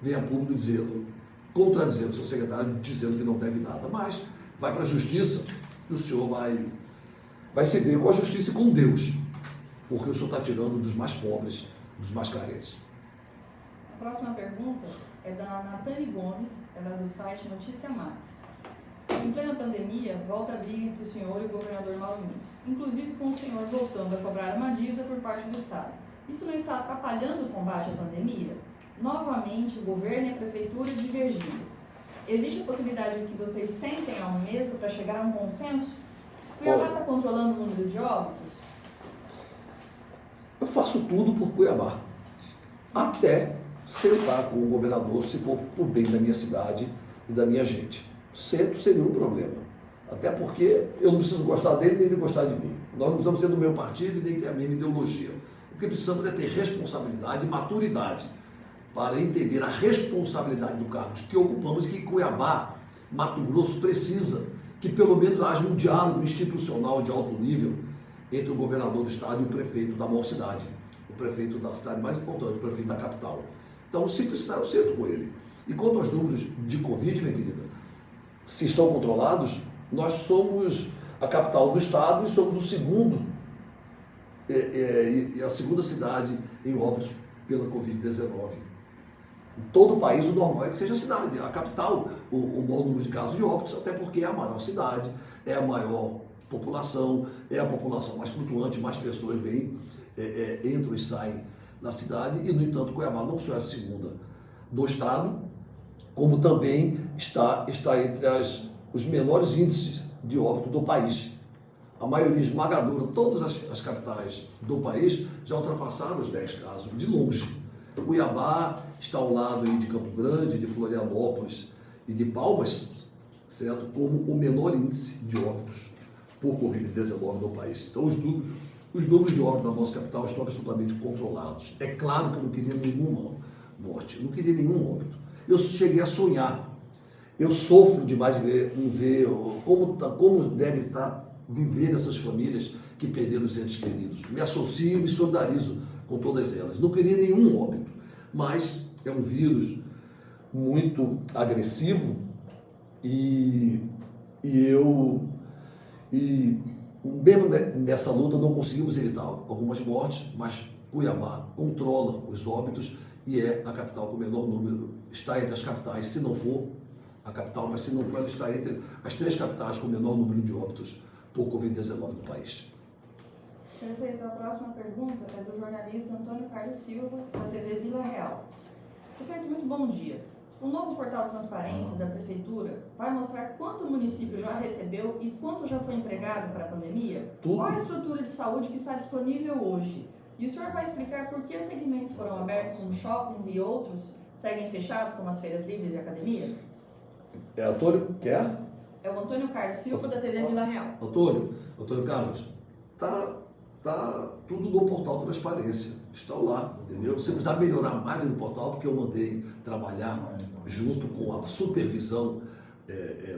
vem a público dizendo, contradizendo o seu secretário, dizendo que não deve nada. Mas vai para a justiça e o senhor vai se ver com a justiça e com Deus, porque o senhor está tirando dos mais pobres, dos mais carentes. A próxima pergunta é da Natane Gomes, ela é do site Notícia Max. Em plena pandemia, volta a briga entre o senhor e o governador Mauro Mendes, inclusive com o senhor voltando a cobrar uma dívida por parte do Estado. Isso não está atrapalhando o combate à pandemia? Novamente, o governo e a prefeitura divergindo. Existe a possibilidade de que vocês sentem a uma mesa para chegar a um consenso? O Cuiabá está controlando o número de óbitos? Eu faço tudo por Cuiabá, até sentar com o governador, se for por bem da minha cidade e da minha gente. Sento sem nenhum problema. Até porque eu não preciso gostar dele, nem ele gostar de mim. Nós não precisamos ser do mesmo partido e nem ter a mesma ideologia. O que precisamos é ter responsabilidade e maturidade para entender a responsabilidade do cargo que ocupamos e que Cuiabá, Mato Grosso, precisa que pelo menos haja um diálogo institucional de alto nível entre o governador do estado e o prefeito da maior cidade, o prefeito da cidade mais importante, o prefeito da capital. Então, se precisar, eu sento com ele. E quanto aos números de Covid, minha querida, se estão controlados, nós somos a capital do estado e somos o segundo, a segunda cidade em óbitos pela Covid-19. Em todo o país, o normal é que seja a cidade, a capital, o maior número de casos de óbitos, até porque é a maior cidade, é a maior população, é a população mais flutuante, mais pessoas vêm, entram e saem na cidade e, no entanto, Cuiabá não só é a segunda do estado, como também está entre os menores índices de óbito do país. A maioria esmagadora, todas as capitais do país já ultrapassaram os 10 casos, de longe. Cuiabá está ao lado aí de Campo Grande, de Florianópolis e de Palmas, certo? Como o menor índice de óbitos por Covid-19 no país. Então, os números de óbitos na nossa capital estão absolutamente controlados. É claro que eu não queria nenhuma morte, eu não queria nenhum óbito. Eu cheguei a sonhar. Eu sofro demais em ver como deve estar viver essas famílias que perderam os entes queridos. Me associo e me solidarizo com todas elas. Não queria nenhum óbito, mas é um vírus muito agressivo e mesmo nessa luta não conseguimos evitar algumas mortes, mas Cuiabá controla os óbitos e é a capital com o menor número, está entre as capitais, se não for a capital, mas se não for, ela está entre as 3 capitais com o menor número de óbitos por Covid-19 no país. Prefeito, a próxima pergunta é do jornalista Antônio Carlos Silva, da TV Vila Real. Prefeito, muito bom dia. O novo portal de transparência da Prefeitura vai mostrar quanto o município já recebeu e quanto já foi empregado para a pandemia? Tudo. Qual a estrutura de saúde que está disponível hoje? E o senhor vai explicar por que os segmentos foram abertos, como shoppings e outros, seguem fechados, como as feiras livres e academias? Antônio, quer? É o Antônio Carlos Silva, da TV Vila Real. Antônio Carlos, tá tudo no portal Transparência, está lá, entendeu? Se precisar melhorar mais no portal, porque eu mandei trabalhar junto com a supervisão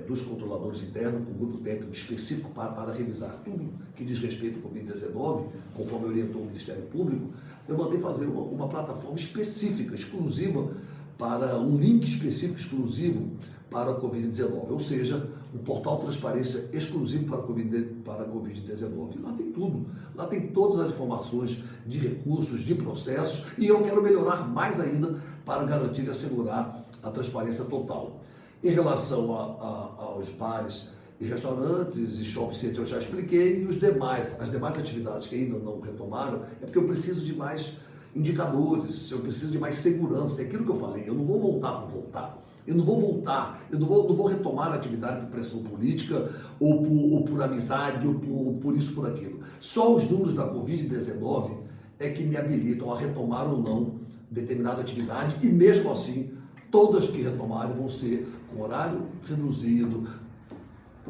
dos controladores internos, com um grupo técnico específico para revisar tudo que diz respeito ao Covid-19, conforme orientou o Ministério Público, eu mandei fazer uma plataforma específica, exclusiva, para um link específico, exclusivo para a Covid-19, ou seja, um portal transparência exclusivo para a Covid-19. Lá tem tudo, lá tem todas as informações de recursos, de processos, e eu quero melhorar mais ainda para garantir e assegurar a transparência total. Em relação aos bares e restaurantes e shopping center, eu já expliquei, e as demais atividades que ainda não retomaram, é porque eu preciso de mais indicadores, eu preciso de mais segurança, é aquilo que eu falei, eu não vou voltar por voltar. Eu não vou retomar a atividade por pressão política, ou por amizade, ou por isso, por aquilo. Só os números da Covid-19 é que me habilitam a retomar ou não determinada atividade, e mesmo assim, todas que retomarem vão ser com horário reduzido,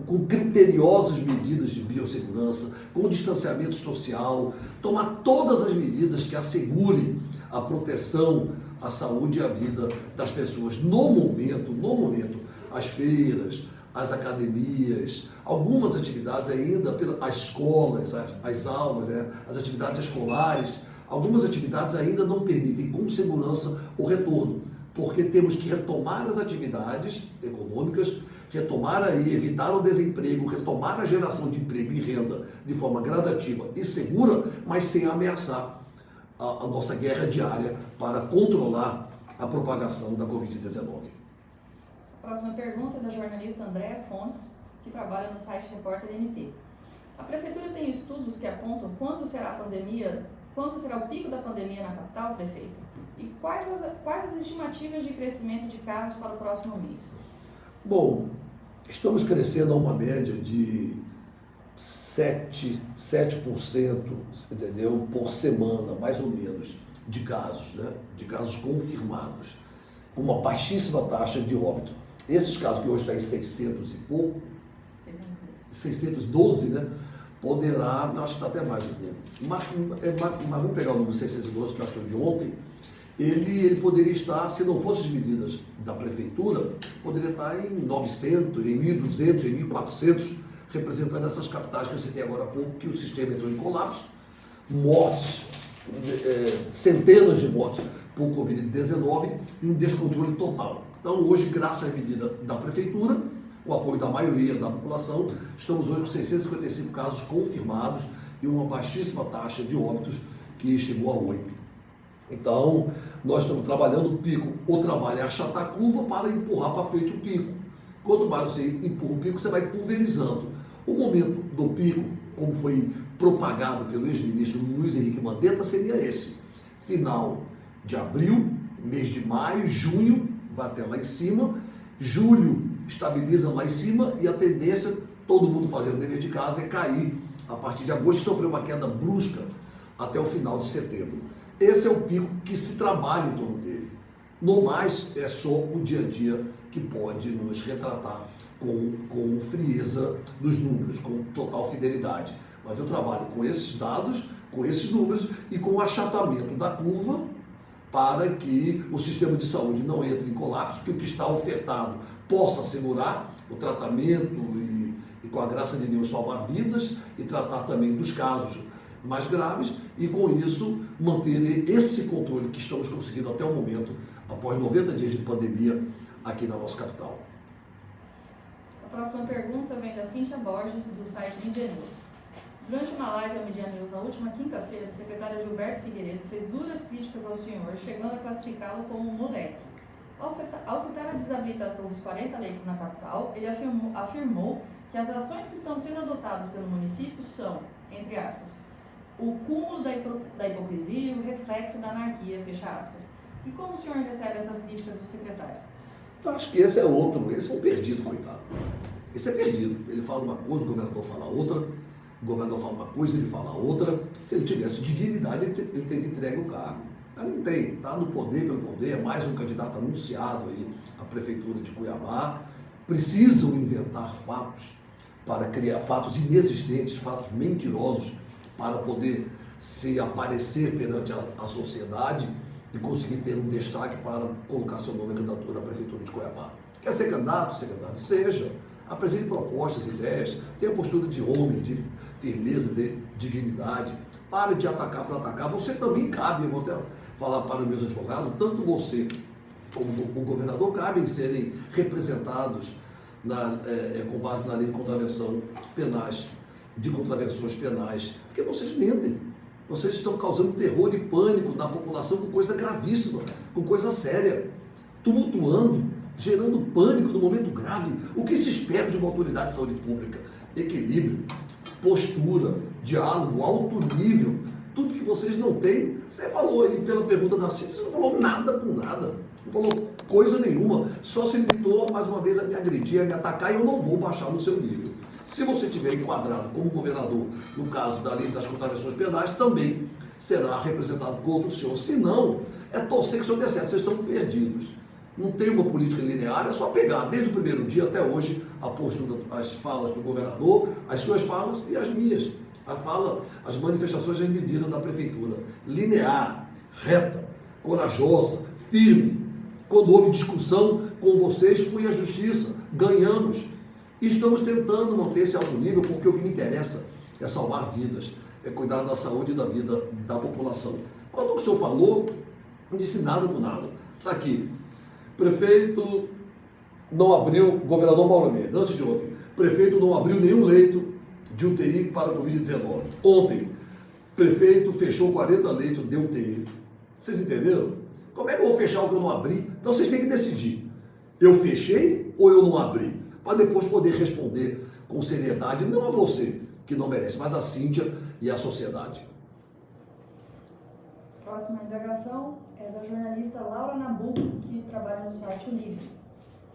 com criteriosas medidas de biossegurança, com distanciamento social, tomar todas as medidas que assegurem a proteção, a saúde e a vida das pessoas. No momento, as feiras, as academias, algumas atividades ainda, as escolas, as aulas, né, as atividades escolares, algumas atividades ainda não permitem com segurança o retorno, porque temos que retomar as atividades econômicas, retomar aí, evitar o desemprego, retomar a geração de emprego e renda de forma gradativa e segura, mas sem ameaçar a nossa guerra diária para controlar a propagação da Covid-19. A próxima pergunta é da jornalista Andréa Fontes, que trabalha no site Repórter MT. A Prefeitura tem estudos que apontam quando será o pico da pandemia na capital, prefeito? E quais as estimativas de crescimento de casos para o próximo mês? Bom, estamos crescendo a uma média de 7%, entendeu? Por semana, mais ou menos, de casos, né? De casos confirmados, com uma baixíssima taxa de óbito. Esses casos que hoje está em 600 e pouco, 612, né? Poderá, acho que está até mais um pouco, mas vamos pegar o número 612, que eu acho que é de ontem, ele poderia estar, se não fossem as medidas da Prefeitura, poderia estar em 900, em 1.200, em 1.400, representando essas capitais que eu citei agora há pouco, que o sistema entrou em colapso, mortes, centenas de mortes por Covid-19 e um descontrole total. Então hoje, graças à medida da Prefeitura, com o apoio da maioria da população, estamos hoje com 655 casos confirmados e uma baixíssima taxa de óbitos que chegou a 8. Então, nós estamos trabalhando o pico. O trabalho é achatar a curva para empurrar para frente o pico. Quanto mais você empurra o pico, você vai pulverizando. O momento do pico, como foi propagado pelo ex-ministro Luiz Henrique Mandetta, seria esse. final de abril, mês de maio, junho, vai até lá em cima, julho estabiliza lá em cima e a tendência, todo mundo fazendo o dever de casa, é cair a partir de agosto e sofrer uma queda brusca até o final de setembro. Esse é o pico que se trabalha em torno dele. No mais, é só o dia a dia que pode nos retratar com frieza dos números, com total fidelidade. Mas eu trabalho com esses dados, com esses números e com o achatamento da curva para que o sistema de saúde não entre em colapso, que o que está ofertado possa assegurar o tratamento e com a graça de Deus, salvar vidas e tratar também dos casos mais graves e, com isso, manter esse controle que estamos conseguindo até o momento, após 90 dias de pandemia aqui na nossa capital. A próxima pergunta vem da Cíntia Borges, do site Media News. Durante uma live ao Media News na última quinta-feira, o secretário Gilberto Figueiredo fez duras críticas ao senhor, chegando a classificá-lo como um moleque. Ao citar a desabilitação dos 40 leitos na capital, ele afirmou que as ações que estão sendo adotadas pelo município são, entre aspas, o cúmulo da hipocrisia e o reflexo da anarquia, fecha aspas. E como o senhor recebe essas críticas do secretário? Eu acho que esse é outro, esse é um perdido, coitado. Esse é perdido. Ele fala uma coisa, o governador fala outra, o governador fala uma coisa, ele fala outra. Se ele tivesse dignidade, ele teria entregue o cargo. Mas não tem, está no poder pelo poder, é mais um candidato anunciado aí à prefeitura de Cuiabá. Precisam inventar fatos para criar fatos inexistentes, fatos mentirosos, para poder se aparecer perante a sociedade e conseguir ter um destaque para colocar seu nome na candidatura da prefeitura de Cuiabá. Quer ser candidato? Secretário, seja. Apresente propostas, ideias, tenha postura de homem, de firmeza, de dignidade. Pare de atacar para atacar. Você também cabe, eu vou até falar para os meus advogados, tanto você como o governador cabem serem representados com base na lei de contravenção penais, de contravenções penais, porque vocês mentem. Vocês estão causando terror e pânico na população com coisa gravíssima, com coisa séria, tumultuando, gerando pânico no momento grave. O que se espera de uma autoridade de saúde pública? Equilíbrio, postura, diálogo, alto nível, tudo que vocês não têm. Você falou aí pela pergunta da Cíntia, você não falou nada com nada, não falou coisa nenhuma, só se limitou mais uma vez a me agredir, a me atacar, e eu não vou baixar no seu nível. Se você tiver enquadrado como governador, no caso da lei das contravenções penais, também será representado contra o senhor. Se não, é torcer que o senhor dê certo. Vocês estão perdidos. Não tem uma política linear, é só pegar desde o primeiro dia até hoje a postura, as falas do governador, as suas falas e as minhas. As manifestações e as medidas da prefeitura. Linear, reta, corajosa, firme. Quando houve discussão com vocês, fui à justiça, ganhamos. E estamos tentando manter esse alto nível, porque o que me interessa é salvar vidas, é cuidar da saúde e da vida da população. Quando o senhor falou, não disse nada com nada. Está aqui. Prefeito não abriu, governador Mauro Mendes, antes de ontem, prefeito não abriu nenhum leito de UTI para a Covid-19. Ontem, prefeito fechou 40 leitos de UTI. Vocês entenderam? Como é que eu vou fechar o que eu não abri? Então vocês têm que decidir. Eu fechei ou eu não abri? Para depois poder responder com seriedade, não a você, que não merece, mas a Cíntia e a sociedade. Próxima indagação é da jornalista Laura Nabuco, que trabalha no site O Livre.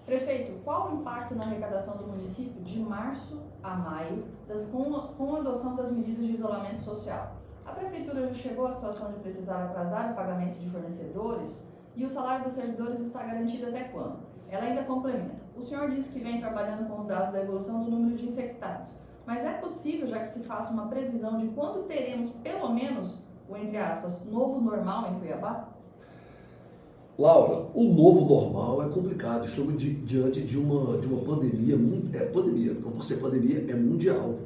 Prefeito, qual o impacto na arrecadação do município de março a maio com a adoção das medidas de isolamento social? A prefeitura já chegou à situação de precisar atrasar o pagamento de fornecedores e o salário dos servidores está garantido até quando? Ela ainda complementa. O senhor disse que vem trabalhando com os dados da evolução do número de infectados, mas é possível, já que se faça uma previsão de quando teremos, pelo menos, o, entre aspas, novo normal em Cuiabá? Laura, o novo normal é complicado. Estamos diante de uma pandemia, pandemia, então por ser pandemia é mundial.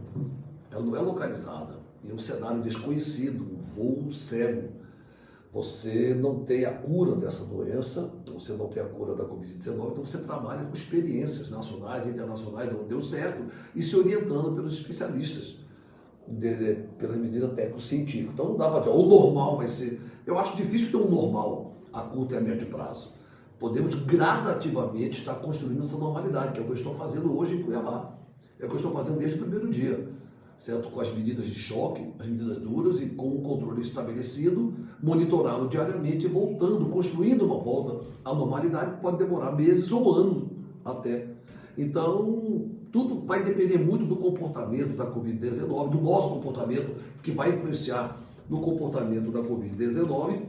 Ela não é localizada, em um cenário desconhecido, um voo cego. Você não tem a cura dessa doença, você não tem a cura da Covid-19, então você trabalha com experiências nacionais e internacionais, onde deu certo, e se orientando pelos especialistas, pela medida técnico-científica. Então não dá para dizer, o normal vai ser... Eu acho difícil ter um normal a curto e a médio prazo. Podemos gradativamente estar construindo essa normalidade, que é o que eu estou fazendo hoje em Cuiabá. É o que eu estou fazendo desde o primeiro dia. certo? Com as medidas de choque, as medidas duras e com o controle estabelecido, monitorá-lo diariamente, voltando, construindo uma volta à normalidade que pode demorar meses ou anos até. Então, tudo vai depender muito do comportamento da Covid-19, do nosso comportamento, que vai influenciar no comportamento da Covid-19,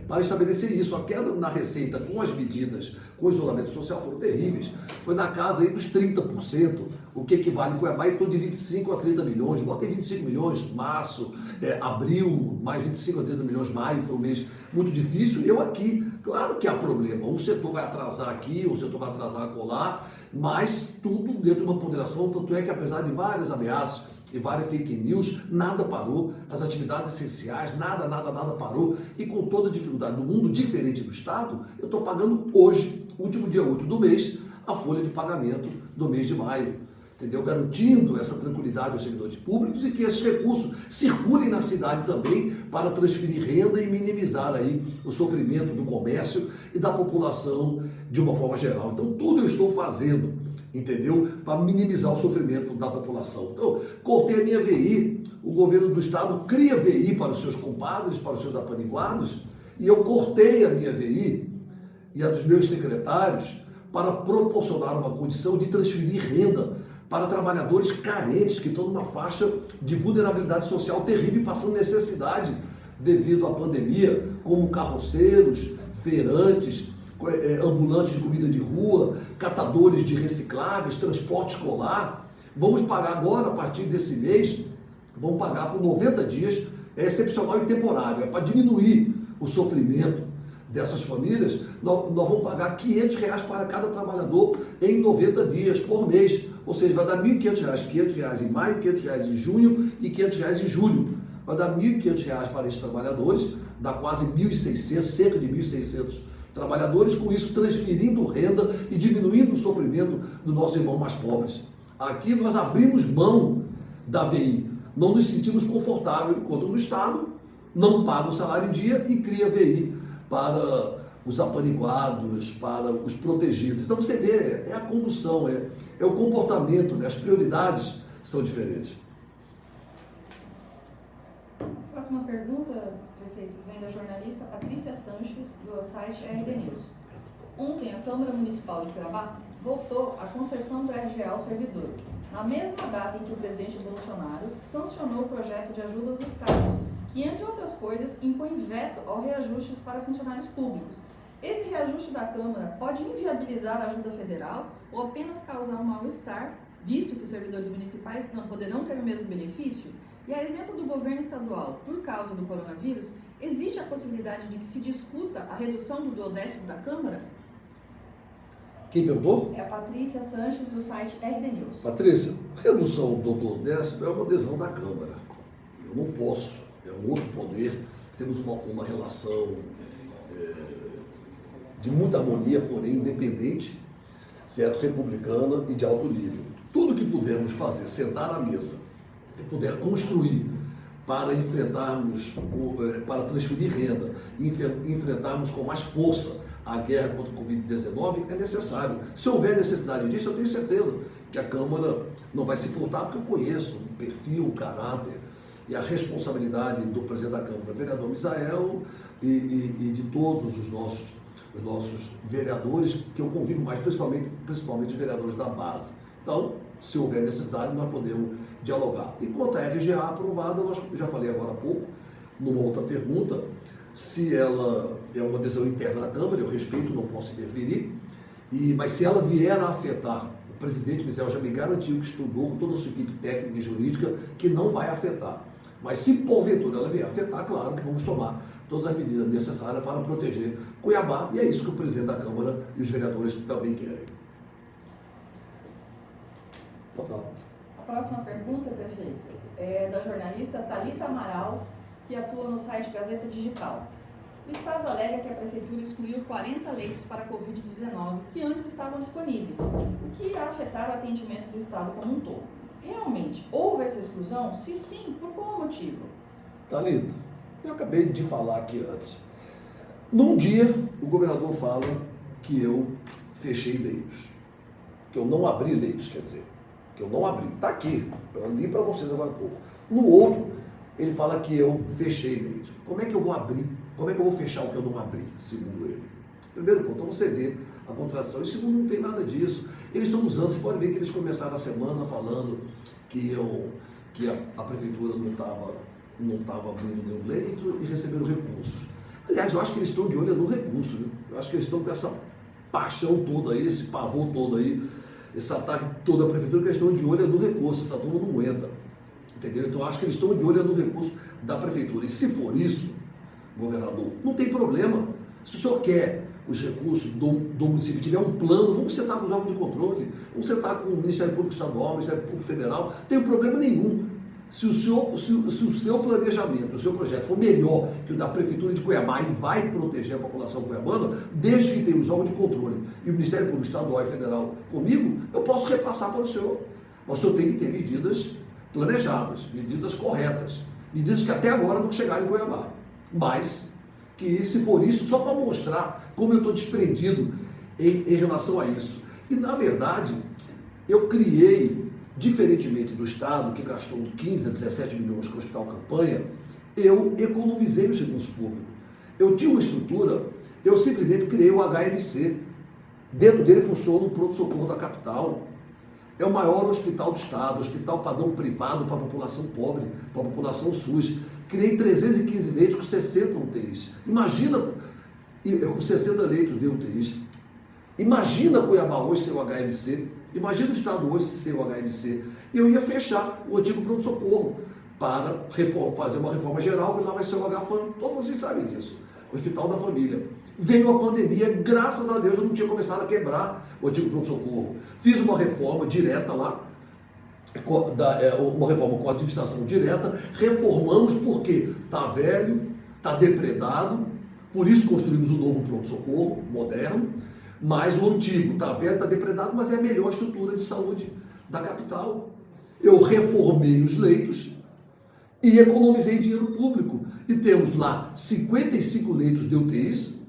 para estabelecer isso. A queda na receita com as medidas, com o isolamento social foram terríveis. Foi na casa aí dos 30%, o que equivale em Cuiabá em torno de 25 a 30 milhões. Botei 25 milhões, março, abril, mais 25 a 30 milhões, maio, foi um mês muito difícil. Eu aqui, claro que há problema. Um setor vai atrasar aqui, o setor vai atrasar acolá, mas tudo dentro de uma ponderação. Tanto é que, apesar de várias ameaças e várias fake news, nada parou, as atividades essenciais, nada parou, e com toda a dificuldade do mundo, diferente do Estado, eu estou pagando hoje, último dia útil do mês, a folha de pagamento do mês de maio, entendeu? Garantindo essa tranquilidade aos servidores públicos e que esses recursos circulem na cidade também para transferir renda e minimizar aí o sofrimento do comércio e da população de uma forma geral. Então, tudo eu estou fazendo, entendeu? Para minimizar o sofrimento da população. Então, cortei a minha VI, o governo do estado cria VI para os seus compadres, para os seus apaniguados, e eu cortei a minha VI e a dos meus secretários para proporcionar uma condição de transferir renda para trabalhadores carentes que estão numa faixa de vulnerabilidade social terrível e passando necessidade devido à pandemia, como carroceiros, feirantes, ambulantes de comida de rua, catadores de recicláveis, transporte escolar. Vamos pagar agora, a partir desse mês, vamos pagar por 90 dias, é excepcional e temporário, é para diminuir o sofrimento dessas famílias. Nós vamos pagar R$500 para cada trabalhador em 90 dias por mês, ou seja, vai dar R$1.500, R$500 em maio, R$500 em junho e R$500 em julho. Vai dar R$1.500 para esses trabalhadores, dá quase 1.600, cerca de 1.600 trabalhadores, com isso transferindo renda e diminuindo o sofrimento dos nossos irmãos mais pobres. Aqui nós abrimos mão da VI, não nos sentimos confortáveis enquanto no Estado não paga o salário em dia e cria VI para os apaniguados, para os protegidos. Então você vê, é a condução, é o comportamento, né? As prioridades são diferentes. Próxima pergunta, prefeito, vem da jornalista Patrícia Sanches, do site RD News. Ontem, a Câmara Municipal de Cuiabá votou a concessão do RGA aos servidores, na mesma data em que o presidente Bolsonaro sancionou o projeto de ajuda aos estados, que, entre outras coisas, impõe veto ao reajustes para funcionários públicos. Esse reajuste da Câmara pode inviabilizar a ajuda federal ou apenas causar um mal-estar, visto que os servidores municipais não poderão ter o mesmo benefício? E a exemplo do governo estadual, por causa do coronavírus, existe a possibilidade de que se discuta a redução do duodécimo da Câmara? Quem perguntou? É a Patrícia Sanches, do site RD News. Patrícia, redução do duodécimo é uma decisão da Câmara. Eu não posso, é um outro poder, temos uma relação de muita harmonia, porém independente, certo? Republicana e de alto nível. Tudo que pudermos fazer, sentar à mesa e puder construir para enfrentarmos, para transferir renda, enfrentarmos com mais força a guerra contra o Covid-19, é necessário. Se houver necessidade disso, eu tenho certeza que a Câmara não vai se furtar, porque eu conheço o perfil, o caráter e a responsabilidade do presidente da Câmara, vereador Misael, e de todos os nossos vereadores, que eu convivo mais, principalmente os vereadores da base. Então, se houver necessidade, nós podemos dialogar. E quanto à RGA aprovada, eu já falei agora há pouco, numa outra pergunta, se ela é uma decisão interna da Câmara, eu respeito, não posso interferir, mas se ela vier a afetar, o presidente Misael já me garantiu que estudou com toda a sua equipe técnica e jurídica que não vai afetar. Mas se porventura ela vier a afetar, claro que vamos tomar todas as medidas necessárias para proteger Cuiabá, e é isso que o presidente da Câmara e os vereadores também querem. A próxima pergunta, prefeito, é da jornalista Thalita Amaral, que atua no site Gazeta Digital. O Estado alega que a Prefeitura excluiu 40 leitos para a Covid-19 que antes estavam disponíveis, o que irá afetar o atendimento do Estado como um todo. Realmente, houve essa exclusão? Se sim, por qual motivo? Thalita, eu acabei de falar aqui antes. Num dia, o governador fala que eu fechei leitos, que eu não abri leitos, quer dizer, que que eu não abri. Está aqui, eu li para vocês agora há pouco. No outro, ele fala que eu fechei leitos. Como é que eu vou abrir? Como é que eu vou fechar o que eu não abri, segundo ele? Primeiro ponto, então você vê a contradição. E segundo, não tem nada disso. Eles estão usando, você pode ver que eles começaram a semana falando que a prefeitura não estava abrindo nenhum leito e recebendo recursos. Aliás, eu acho que eles estão de olho no recurso, viu? Eu acho que eles estão com essa paixão toda aí, esse pavor todo aí, esse ataque todo à prefeitura, que eles estão de olho no recurso, essa turma não aguenta. Entendeu? Então, eu acho que eles estão de olho no recurso da prefeitura. E se for isso, governador, não tem problema. Se o senhor quer os recursos do município, tiver um plano, vamos sentar com os órgãos de controle, vamos sentar com o Ministério Público Estadual, o Ministério Público Federal, não tem problema nenhum. Se o seu planejamento, o seu projeto for melhor que o da Prefeitura de Cuiabá e vai proteger a população cuiabana, desde que tenha os órgãos de controle e o Ministério Público Estadual e Federal comigo, eu posso repassar para o senhor. Mas o senhor tem que ter medidas planejadas, medidas corretas, medidas que até agora não chegaram em Cuiabá. Mas que, se for isso, só para mostrar como eu estou desprendido em relação a isso. E, na verdade, eu criei, diferentemente do Estado, que gastou 15 a 17 milhões com o Hospital Campanha, eu economizei os recursos públicos. Eu tinha uma estrutura, eu simplesmente criei o HMC. Dentro dele funciona o pronto-socorro da capital. É o maior hospital do Estado, hospital padrão privado para a população pobre, para a população SUS. Criei 315 leitos com 60 UTIs. Imagina, com 60 leitos de UTIs. Imagina Cuiabá hoje ser o HMC. Imagina o Estado hoje ser o HMC. Eu ia fechar o antigo pronto-socorro para fazer uma reforma geral, e lá vai ser o HFAM. Todos vocês sabem disso. Hospital da Família. Veio a pandemia, graças a Deus eu não tinha começado a quebrar o antigo pronto-socorro. Fiz uma reforma direta lá, uma reforma com administração direta, reformamos porque está velho, está depredado, por isso construímos um novo pronto-socorro moderno, mas o antigo está velho, está depredado, mas é a melhor estrutura de saúde da capital. Eu reformei os leitos e economizei dinheiro público. E temos lá 55 leitos de UTIs,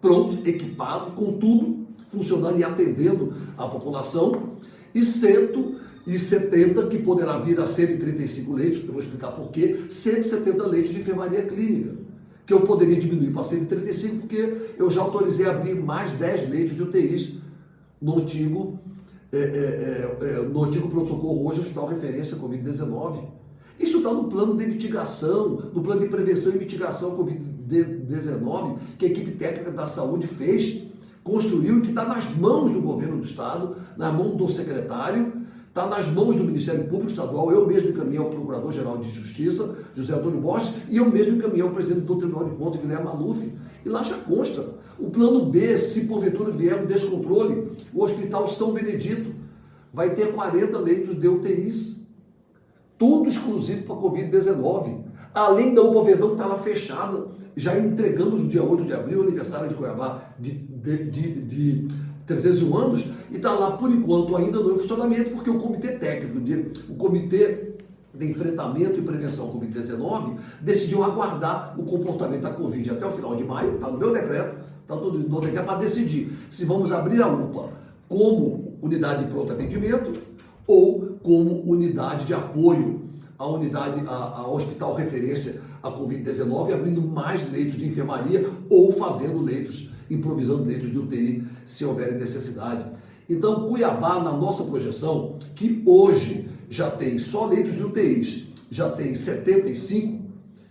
prontos, equipados, com tudo funcionando e atendendo a população, e 170, que poderá vir a 135 leitos, eu vou explicar por quê, 170 leitos de enfermaria clínica, que eu poderia diminuir para 135, porque eu já autorizei a abrir mais 10 leitos de UTIs no antigo pronto-socorro, hoje Hospital Referência Covid-19. Isso está no plano de mitigação, no plano de prevenção e mitigação da Covid-19, que a equipe técnica da saúde fez, construiu, e que está nas mãos do governo do Estado, na mão do secretário, está nas mãos do Ministério Público Estadual. Eu mesmo encaminhei ao Procurador-Geral de Justiça, José Antônio Borges, e eu mesmo encaminhei ao presidente do Tribunal de Contas, Guilherme Maluf, e lá já consta. O plano B, se porventura vier um descontrole, o Hospital São Benedito vai ter 40 leitos de UTIs, tudo exclusivo para a Covid-19. Além da UPA Verdão, que está lá fechada, já entregamos no dia 8 de abril, aniversário de Cuiabá, de 301 anos, e está lá, por enquanto, ainda não em funcionamento, porque o Comitê Técnico, o Comitê de Enfrentamento e Prevenção à Covid-19, decidiu aguardar o comportamento da Covid até o final de maio, está no meu decreto, está tudo no decreto, para decidir se vamos abrir a UPA como unidade de pronto atendimento ou como unidade de apoio ao Hospital Referência à Covid-19, abrindo mais leitos de enfermaria ou fazendo leitos, improvisando leitos de UTI, se houver necessidade. Então, Cuiabá, na nossa projeção, que hoje já tem só leitos de UTIs, já tem 75,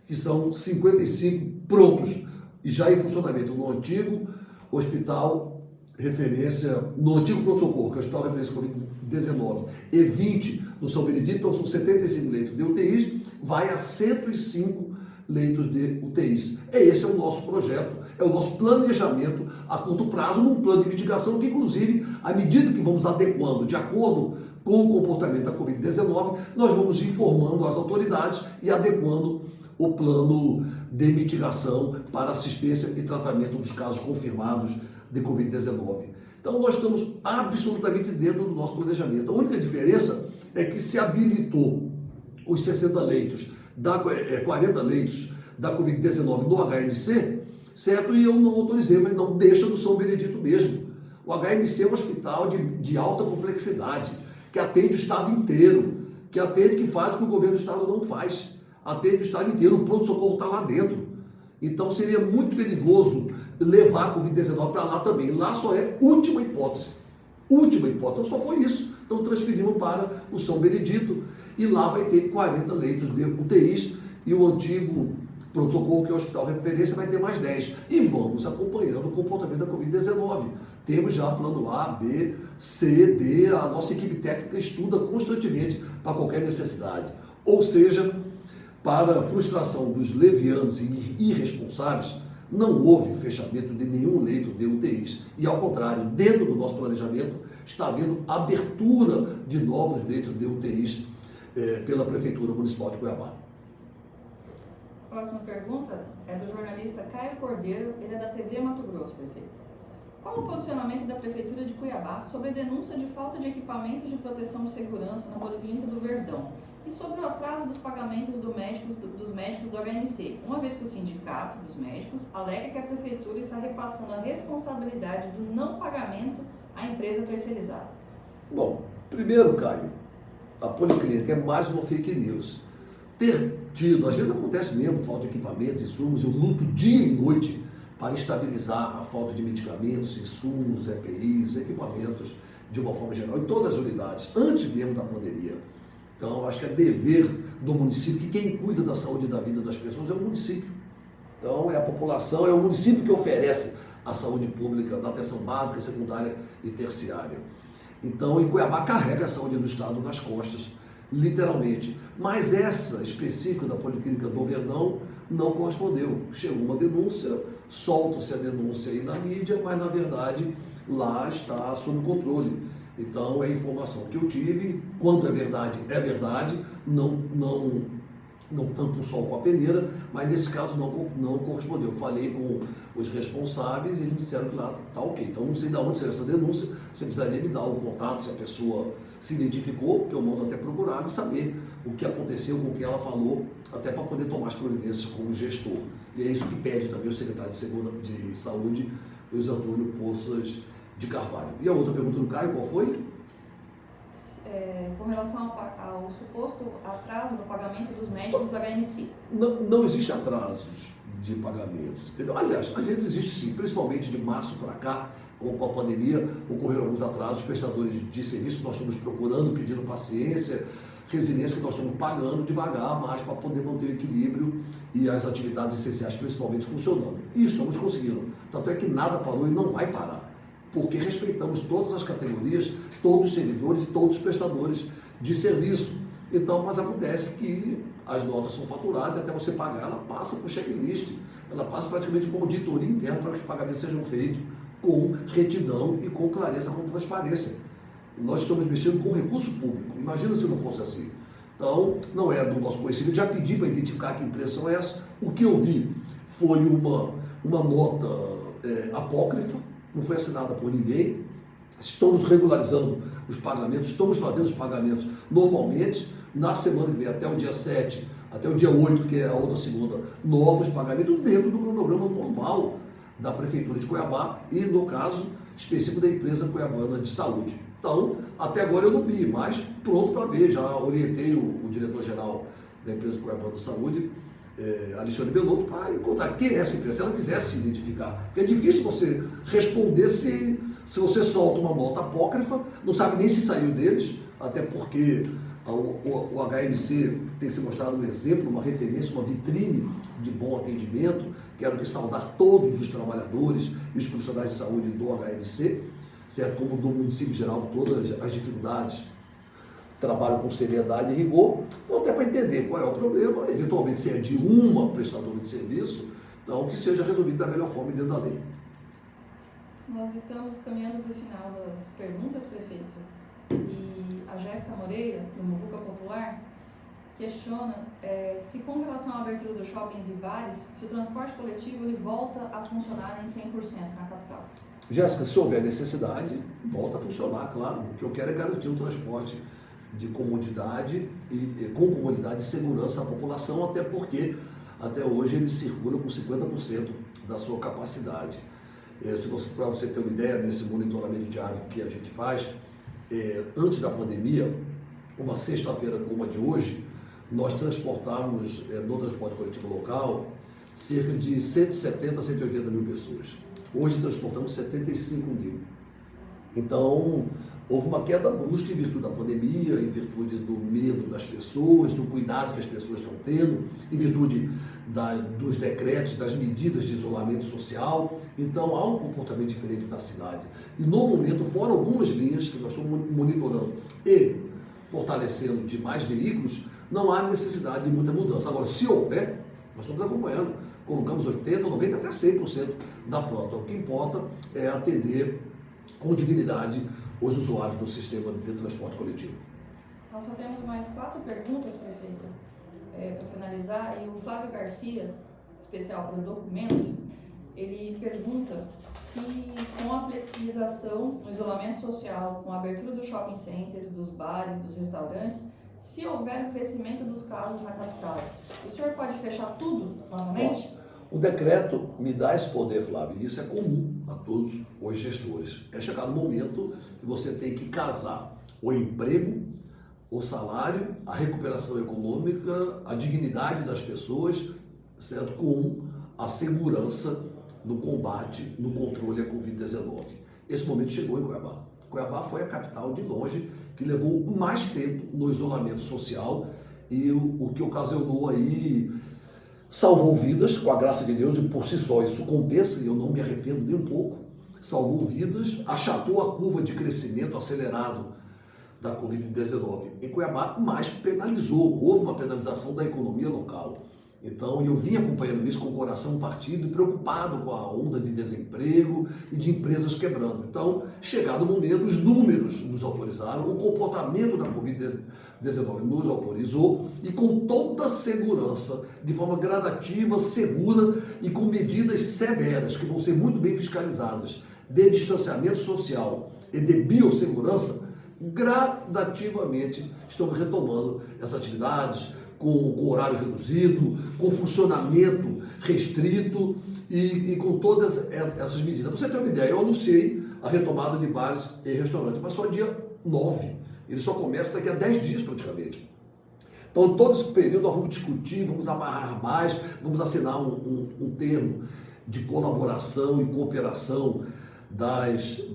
que são 55 prontos e já em funcionamento no antigo Hospital Referência, no antigo pronto-socorro, que é o Hospital Referência Covid-19, e 20 no São Benedito, então são 75 leitos de UTIs, vai a 105 leitos de UTIs. Esse é o nosso projeto, é o nosso planejamento a curto prazo, num plano de mitigação que, inclusive, à medida que vamos adequando de acordo com o comportamento da Covid-19, nós vamos informando as autoridades e adequando o plano de mitigação para assistência e tratamento dos casos confirmados de Covid-19. Então, nós estamos absolutamente dentro do nosso planejamento. A única diferença é que se habilitou os 60 leitos, 40 leitos da Covid-19 no HMC, certo? E eu não autorizei, eu falei, não, deixa no São Benedito mesmo. O HMC é um hospital de alta complexidade, que atende o estado inteiro, que faz o que o governo do estado não faz, atende o estado inteiro, o pronto-socorro está lá dentro. Então seria muito perigoso levar a Covid-19 para lá também. Lá só é última hipótese. Última hipótese. Então só foi isso. Então transferimos para o São Benedito e lá vai ter 40 leitos de UTIs e o antigo pronto-socorro, que é o hospital de referência, vai ter mais 10. E vamos acompanhando o comportamento da Covid-19. Temos já plano A, B, C, D. A nossa equipe técnica estuda constantemente para qualquer necessidade. Ou seja, para a frustração dos levianos e irresponsáveis, não houve fechamento de nenhum leito de UTIs. E, ao contrário, dentro do nosso planejamento, está havendo abertura de novos leitos de UTIs pela Prefeitura Municipal de Cuiabá. A próxima pergunta é do jornalista Caio Cordeiro, ele é da TV Mato Grosso, prefeito. Qual o posicionamento da Prefeitura de Cuiabá sobre a denúncia de falta de equipamentos de proteção de segurança na Policlínica do Verdão e sobre o atraso dos pagamentos dos médicos do HMC, uma vez que o sindicato dos médicos alega que a Prefeitura está repassando a responsabilidade do não pagamento à empresa terceirizada? Bom, primeiro, Caio, a Policlínica é mais uma fake news. Ter tido, às vezes acontece mesmo, falta de equipamentos, insumos, eu luto dia e noite para estabilizar a falta de medicamentos, insumos, EPIs, equipamentos, de uma forma geral, em todas as unidades, antes mesmo da pandemia. Então, acho que é dever do município, que quem cuida da saúde e da vida das pessoas é o município. Então, é a população, é o município que oferece a saúde pública na atenção básica, secundária e terciária. Então, em Cuiabá carrega a saúde do Estado nas costas, literalmente. Mas essa específica da Policlínica do Verdão não correspondeu. Chegou uma denúncia, solta-se a denúncia aí na mídia, mas na verdade lá está sob controle. Então é a informação que eu tive, quando é verdade, não tampa o sol com a peneira, mas nesse caso não correspondeu. Eu falei com os responsáveis e eles me disseram que lá está ok. Então não sei de onde saiu essa denúncia, você precisaria me dar o contato, se a pessoa se identificou, que eu mando até procurar e saber o que aconteceu, com o que ela falou, até para poder tomar as providências como gestor. E é isso que pede também o secretário de Saúde, Luiz Antônio Poças de Carvalho. E a outra pergunta do Caio, qual foi? Com relação ao suposto atraso no pagamento dos médicos da HMC. Não existe atrasos de pagamentos, entendeu? Aliás, às vezes existe sim, principalmente de março para cá, com a pandemia, ocorreram alguns atrasos, prestadores de serviço, nós estamos procurando, pedindo paciência, resiliência, que nós estamos pagando devagar, mas para poder manter o equilíbrio e as atividades essenciais principalmente funcionando. E estamos conseguindo. Tanto é que nada parou e não vai parar, porque respeitamos todas as categorias, todos os servidores e todos os prestadores de serviço. Então, mas acontece que as notas são faturadas, até você pagar, ela passa por checklist, ela passa praticamente por auditoria interna para que os pagamentos sejam feitos com retidão e com clareza, com transparência. Nós estamos mexendo com recurso público, imagina se não fosse assim. Então, não é do nosso conhecimento, já pedi para identificar que empresas são essas. O que eu vi foi uma nota apócrifa, não foi assinada por ninguém. Estamos regularizando os pagamentos, estamos fazendo os pagamentos normalmente. Na semana que vem, até o dia 7, até o dia 8, que é a outra segunda, novos pagamentos dentro do cronograma normal da Prefeitura de Cuiabá e, no caso específico, da empresa cuiabana de saúde. Então, até agora eu não vi, mas pronto para ver. Já orientei o diretor-geral da empresa cuiabana de saúde, Alexandre Belotto, para encontrar quem é essa empresa, se ela quiser se identificar. Porque é difícil você responder se você solta uma nota apócrifa, não sabe nem se saiu deles, até porque o HMC tem se mostrado um exemplo, uma referência, uma vitrine de bom atendimento. Quero aqui saudar todos os trabalhadores e os profissionais de saúde do HMC, certo? Como do município em geral, todas as dificuldades, trabalham com seriedade e rigor, ou até para entender qual é o problema, eventualmente se é de uma prestadora de serviço, então que seja resolvido da melhor forma e dentro da lei. Nós estamos caminhando para o final das perguntas, prefeito, e a Jéssica Moreira, do Muvuca Popular, questiona se, com relação à abertura dos shoppings e bares, se o transporte coletivo ele volta a funcionar em 100% na capital. Jéssica, se houver necessidade, volta a funcionar, claro. O que eu quero é garantir um transporte de comodidade com comodidade e segurança à população, até porque até hoje ele circula com 50% da sua capacidade. Para você ter uma ideia, nesse monitoramento diário que a gente faz, antes da pandemia, uma sexta-feira como a de hoje, nós transportávamos no transporte coletivo local cerca de 170 a 180 mil pessoas. Hoje transportamos 75 mil. Então, houve uma queda brusca em virtude da pandemia, em virtude do medo das pessoas, do cuidado que as pessoas estão tendo, em virtude dos decretos, das medidas de isolamento social. Então, há um comportamento diferente da cidade. E, no momento, fora algumas linhas que nós estamos monitorando e fortalecendo de mais veículos, não há necessidade de muita mudança. Agora, se houver, nós estamos acompanhando. Colocamos 80%, 90%, até 100% da frota. O que importa é atender com dignidade os usuários do sistema de transporte coletivo. Nós só temos mais 4 perguntas, prefeito, para finalizar. E o Flávio Garcia, especial para o documento, ele pergunta se com a flexibilização no isolamento social, com a abertura dos shopping centers, dos bares, dos restaurantes, se houver um crescimento dos casos na capital, o senhor pode fechar tudo novamente? O decreto me dá esse poder, Flávio, e isso é comum a todos os gestores. É chegar no momento que você tem que casar o emprego, o salário, a recuperação econômica, a dignidade das pessoas, certo? Com a segurança no combate, no controle à Covid-19. Esse momento chegou em Cuiabá. Cuiabá foi a capital de longe que levou mais tempo no isolamento social e o que ocasionou aí salvou vidas, com a graça de Deus, e por si só isso compensa, e eu não me arrependo nem um pouco, salvou vidas, achatou a curva de crescimento acelerado da Covid-19 em Cuiabá, mas penalizou, houve uma penalização da economia local. Então, eu vim acompanhando isso com o coração partido e preocupado com a onda de desemprego e de empresas quebrando. Então, chegado o momento, os números nos autorizaram, o comportamento da Covid-19 nos autorizou e com toda a segurança, de forma gradativa, segura e com medidas severas, que vão ser muito bem fiscalizadas, de distanciamento social e de biossegurança, gradativamente estamos retomando essas atividades, com horário reduzido, com funcionamento restrito e com todas essas medidas. Para você ter uma ideia, eu anunciei a retomada de bares e restaurantes, mas só dia 9. Ele só começa daqui a 10 dias praticamente. Então, todo esse período nós vamos discutir, vamos amarrar mais, vamos assinar um termo de colaboração e cooperação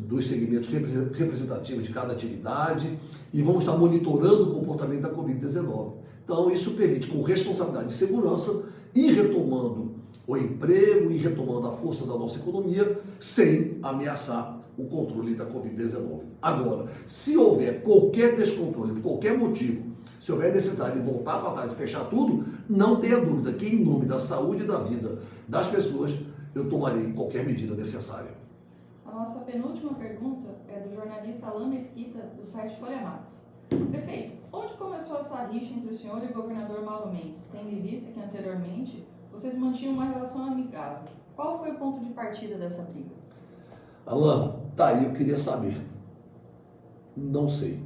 dos segmentos representativos de cada atividade e vamos estar monitorando o comportamento da Covid-19. Então, isso permite, com responsabilidade e segurança, ir retomando o emprego, ir retomando a força da nossa economia, sem ameaçar o controle da Covid-19. Agora, se houver qualquer descontrole, por qualquer motivo, se houver necessidade de voltar para trás e fechar tudo, não tenha dúvida que, em nome da saúde e da vida das pessoas, eu tomarei qualquer medida necessária. A nossa penúltima pergunta é do jornalista Alain Mesquita, do site Folha Max. Prefeito, onde começou essa rixa entre o senhor e o governador Mauro Mendes, tendo em vista que anteriormente vocês mantinham uma relação amigável? Qual foi o ponto de partida dessa briga? Alain, tá aí, eu queria saber. Não sei.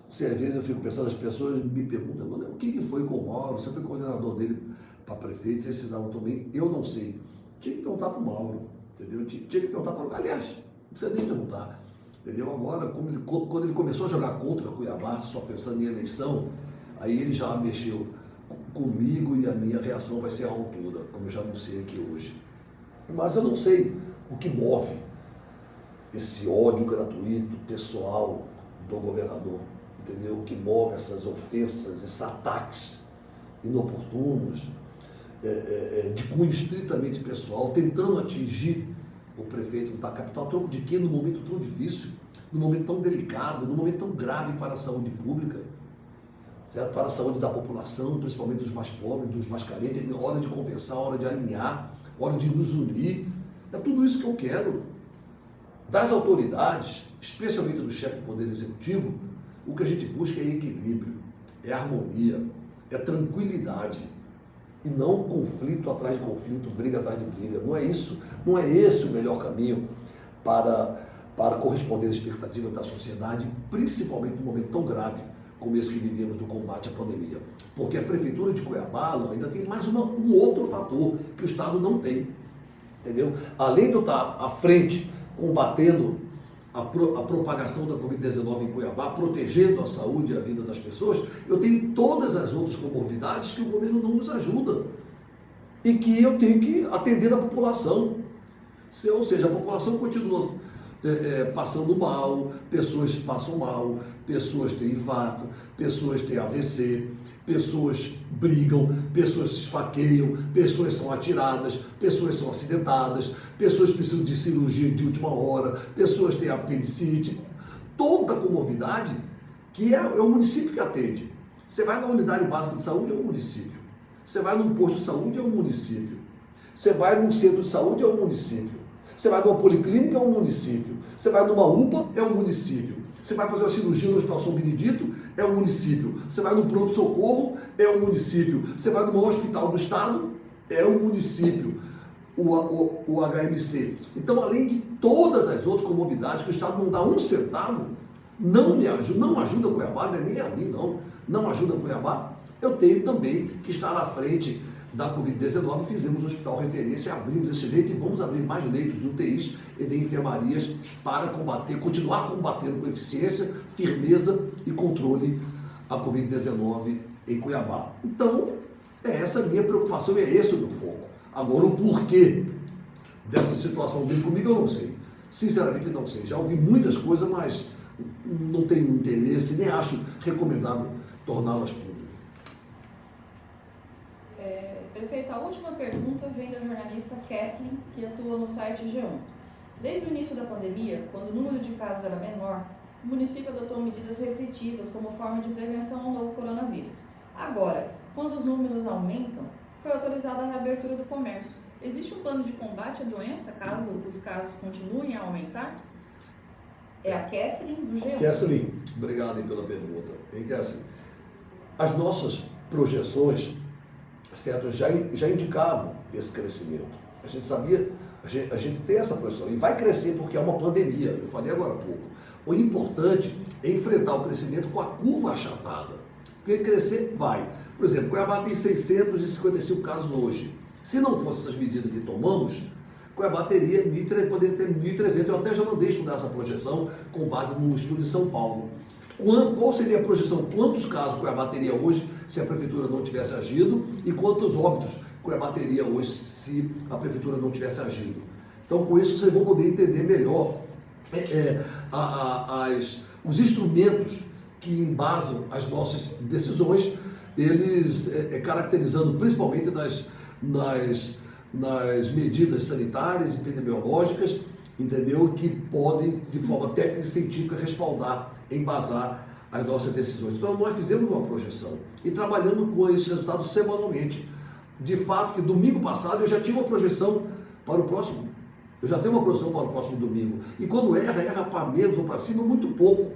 Às vezes eu fico pensando, as pessoas me perguntam, o que foi com o Mauro? Você foi coordenador dele para prefeito, vocês se davam também? Eu não sei. Tinha que perguntar para o Mauro, entendeu? Tinha que perguntar para o... Aliás, não precisa nem perguntar. Entendeu? Agora, quando ele começou a jogar contra Cuiabá, só pensando em eleição, aí ele já mexeu comigo e a minha reação vai ser à altura, como eu já anunciei aqui hoje. Mas eu não sei o que move esse ódio gratuito, pessoal do governador, entendeu? O que move essas ofensas, esses ataques inoportunos, de cunho estritamente pessoal, tentando atingir o prefeito da capital, troco de quê? Num momento tão difícil, num momento tão delicado, num momento tão grave para a saúde pública, certo? Para a saúde da população, principalmente dos mais pobres, dos mais carentes. É hora de conversar, hora de alinhar, hora de nos unir. É tudo isso que eu quero. Das autoridades, especialmente do chefe do Poder Executivo, o que a gente busca é equilíbrio, é harmonia, é tranquilidade. E não conflito atrás de conflito, briga atrás de briga. Não é isso, não é esse o melhor caminho para corresponder às expectativas da sociedade, principalmente num momento tão grave como esse que vivemos do combate à pandemia. Porque a Prefeitura de Cuiabá ainda tem mais um outro fator que o Estado não tem, entendeu? Além de estar à frente combatendo a propagação da Covid-19 em Cuiabá, protegendo a saúde e a vida das pessoas, eu tenho todas as outras comorbidades que o governo não nos ajuda e que eu tenho que atender a população. Ou seja, a população continua passando mal, pessoas passam mal, pessoas têm infarto, pessoas têm AVC, pessoas brigam, pessoas se esfaqueiam, pessoas são atiradas, pessoas são acidentadas, pessoas precisam de cirurgia de última hora, pessoas têm apendicite, toda a comorbidade que é o município que atende. Você vai na unidade básica de saúde, é o município. Você vai num posto de saúde, é o município. Você vai num centro de saúde, é o município. Você vai numa policlínica, é um município. Você vai numa UPA, é um município. Você vai fazer uma cirurgia no Hospital São Benedito, é um município. Você vai no pronto-socorro, é um município. Você vai num hospital do Estado, é um município. O HMC. Então, além de todas as outras comorbidades que o Estado não dá um centavo, não ajuda Cuiabá, não é nem a mim, não ajuda Cuiabá, eu tenho também que estar à frente da Covid-19, fizemos um hospital referência, abrimos esse leito e vamos abrir mais leitos de UTIs e de enfermarias para continuar combatendo com eficiência, firmeza e controle a Covid-19 em Cuiabá. Então, é essa a minha preocupação e é esse o meu foco. Agora, o porquê dessa situação dele comigo, eu não sei. Sinceramente, não sei. Já ouvi muitas coisas, mas não tenho interesse, nem acho recomendável torná-las públicas. Prefeito, a última pergunta vem da jornalista Kesslin, que atua no site G1. Desde o início da pandemia, quando o número de casos era menor, o município adotou medidas restritivas como forma de prevenção ao novo coronavírus. Agora, quando os números aumentam, foi autorizada a reabertura do comércio. Existe um plano de combate à doença caso os casos continuem a aumentar? É a Kesslin do G1. Kesslin, obrigado aí pela pergunta. Kesslin, as nossas projeções, certo, já indicavam esse crescimento. A gente sabia, a gente tem essa projeção e vai crescer porque é uma pandemia, eu falei agora há pouco. O importante é enfrentar o crescimento com a curva achatada, porque crescer vai. Por exemplo, Cuiabá tem 655 casos hoje. Se não fossem essas medidas que tomamos, Cuiabá poderia ter 1.300. Eu até já mandei estudar essa projeção com base no estudo de São Paulo. Qual seria a projeção? Quantos casos Cuiabá teria hoje se a prefeitura não tivesse agido e quantos óbitos Cuiabá teria hoje se a prefeitura não tivesse agido? Então, com isso, vocês vão poder entender melhor os instrumentos que embasam as nossas decisões, eles caracterizando principalmente nas medidas sanitárias, epidemiológicas, entendeu? Que podem, de forma técnica e científica, respaldar, embasar as nossas decisões. Então, nós fizemos uma projeção e trabalhamos com esses resultados semanalmente. De fato, que domingo passado eu já tinha uma projeção para o próximo. Eu já tenho uma projeção para o próximo domingo. E quando erra para menos ou para cima, muito pouco.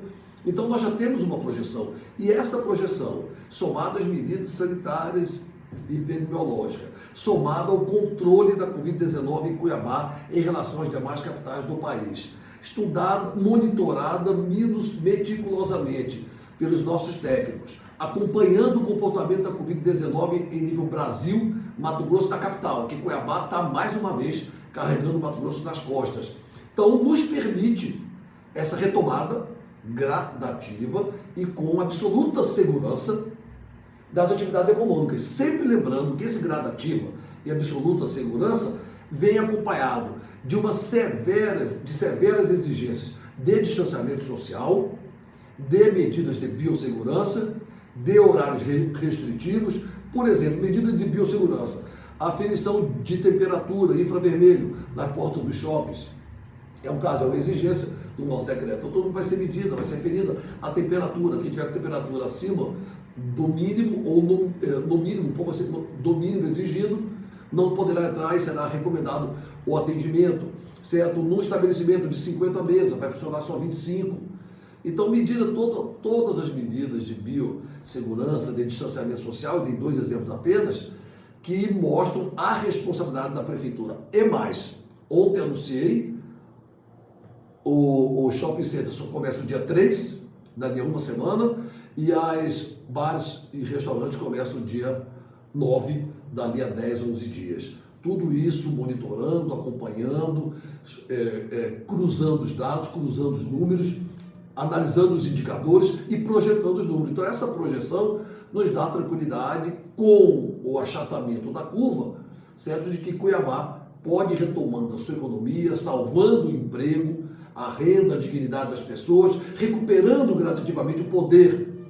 Então, nós já temos uma projeção. E essa projeção, somada às medidas sanitárias e epidemiológicas, somada ao controle da Covid-19 em Cuiabá em relação às demais capitais do país, estudada, monitorada meticulosamente pelos nossos técnicos, acompanhando o comportamento da Covid-19 em nível Brasil, Mato Grosso da capital, que Cuiabá está mais uma vez carregando o Mato Grosso nas costas. Então, nos permite essa retomada gradativa e com absoluta segurança das atividades econômicas, sempre lembrando que esse gradativa e absoluta segurança vem acompanhado de severas exigências de distanciamento social, de medidas de biossegurança, de horários restritivos, por exemplo, medidas de biossegurança, aferição de temperatura infravermelho na porta dos shoppings. É um caso, é uma exigência do nosso decreto. Então, todo mundo vai ser medida, vai ser ferida a temperatura. Quem tiver temperatura acima do mínimo, ou no mínimo, um pouco acima do mínimo exigido, não poderá entrar e será recomendado o atendimento, certo? No estabelecimento de 50 mesas, vai funcionar só 25. Então, todas as medidas de biossegurança, de distanciamento social, dei 2 exemplos apenas, que mostram a responsabilidade da prefeitura. E mais, ontem anunciei, o shopping center só começa no dia 3, dali a uma semana, e as bares e restaurantes começam no dia 9, dali a 10, 11 dias. Tudo isso monitorando, acompanhando, cruzando os dados, cruzando os números, analisando os indicadores e projetando os números. Então essa projeção nos dá tranquilidade com o achatamento da curva, certo? De que Cuiabá pode ir retomando a sua economia, salvando o emprego, a renda, a dignidade das pessoas, recuperando gradativamente o poder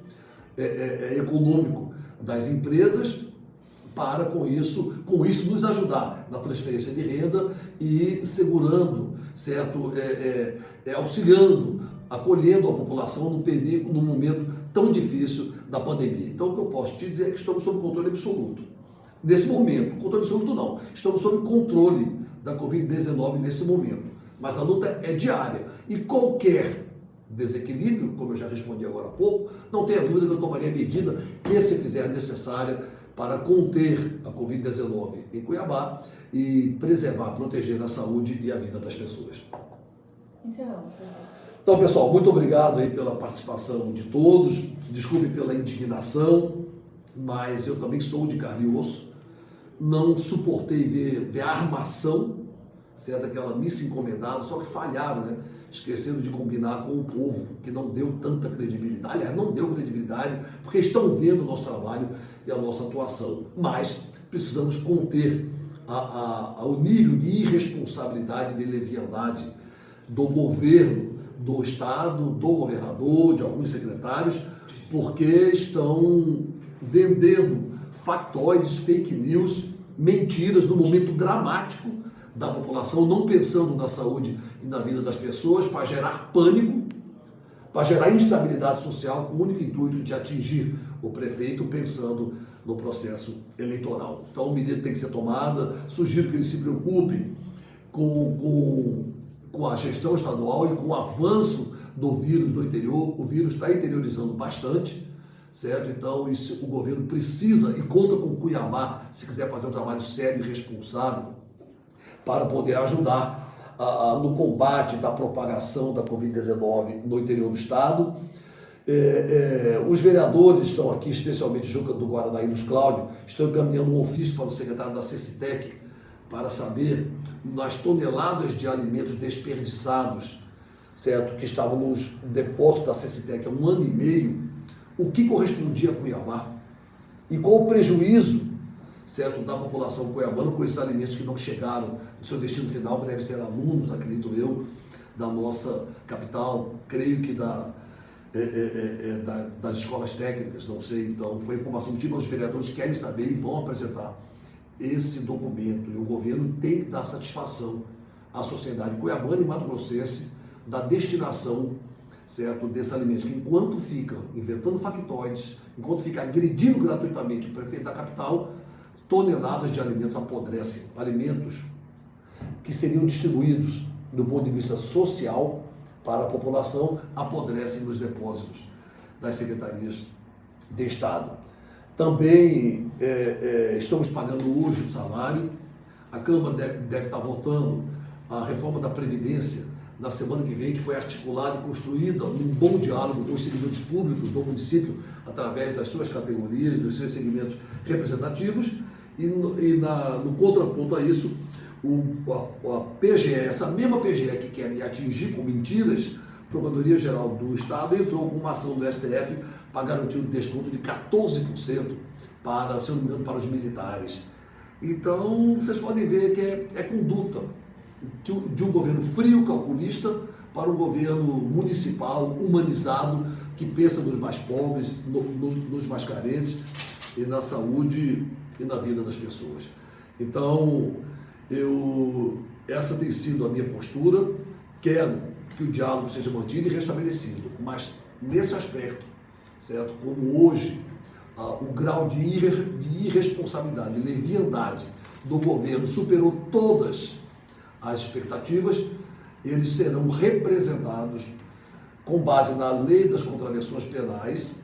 econômico das empresas, para com isso nos ajudar na transferência de renda e segurando, certo? Auxiliando, acolhendo a população no momento tão difícil da pandemia. Então, o que eu posso te dizer é que estamos sob controle absoluto. Nesse momento, controle absoluto não, estamos sob controle da Covid-19 nesse momento. Mas a luta é diária e qualquer desequilíbrio, como eu já respondi agora há pouco, não tenha dúvida que eu tomaria a medida que se fizer necessária para conter a Covid-19 em Cuiabá e preservar, proteger a saúde e a vida das pessoas. Encerramos. Então, pessoal, muito obrigado aí pela participação de todos. Desculpe pela indignação, mas eu também sou de carne e osso. Não suportei ver a armação, certo? Aquela missa encomendada, só que falharam, né? Esquecendo de combinar com o povo, que não deu tanta credibilidade. Aliás, não deu credibilidade, porque estão vendo o nosso trabalho e a nossa atuação. Mas precisamos conter o nível de irresponsabilidade e de leviandade do governo, do Estado, do governador, de alguns secretários, porque estão vendendo factoides, fake news, mentiras no momento dramático da população, não pensando na saúde e na vida das pessoas, para gerar pânico, para gerar instabilidade social, com o único intuito de atingir o prefeito pensando no processo eleitoral. Então, a medida tem que ser tomada, sugiro que ele se preocupe com a gestão estadual e com o avanço do vírus no interior. O vírus está interiorizando bastante, certo? Então, o governo precisa e conta com Cuiabá, se quiser fazer um trabalho sério e responsável, para poder ajudar no combate da propagação da Covid-19 no interior do estado. Os vereadores estão aqui, especialmente Juca do Guaranaí, Luiz Cláudio, estão encaminhando um ofício para o secretário da CECITEC para saber nas toneladas de alimentos desperdiçados, certo, que estavam nos depósitos da CECITEC há 1 ano e meio, o que correspondia a Cuiabá e qual o prejuízo, certo, da população cuiabana com esses alimentos que não chegaram no seu destino final, que devem ser alunos, acredito eu, da nossa capital, creio que das escolas técnicas, não sei. Então, foi informação do tipo, os vereadores querem saber e vão apresentar esse documento, e o governo tem que dar satisfação à sociedade cuiabana e mato-grossense da destinação, certo, desses alimentos, que enquanto fica inventando factoides, enquanto fica agredindo gratuitamente o prefeito da capital, toneladas de alimentos apodrecem, alimentos que seriam distribuídos do ponto de vista social para a população, apodrecem nos depósitos das secretarias de Estado. Também estamos pagando hoje o salário, a Câmara deve estar votando a reforma da Previdência na semana que vem, que foi articulada e construída num bom diálogo com os servidores públicos do município, através das suas categorias, dos seus segmentos representativos. E no contraponto a isso, a PGE, essa mesma PGE que quer me atingir com mentiras, a Procuradoria-Geral do Estado entrou com uma ação do STF para garantir um desconto de 14% para, se eu não me engano, para os militares. Então, vocês podem ver que é conduta de um governo frio, calculista, para um governo municipal, humanizado, que pensa nos mais pobres, nos mais carentes e na saúde e na vida das pessoas. Então, essa tem sido a minha postura. Quero que o diálogo seja mantido e restabelecido, mas nesse aspecto, certo? Como hoje, o grau de irresponsabilidade, de leviandade do governo superou todas as expectativas, eles serão representados com base na lei das contravenções penais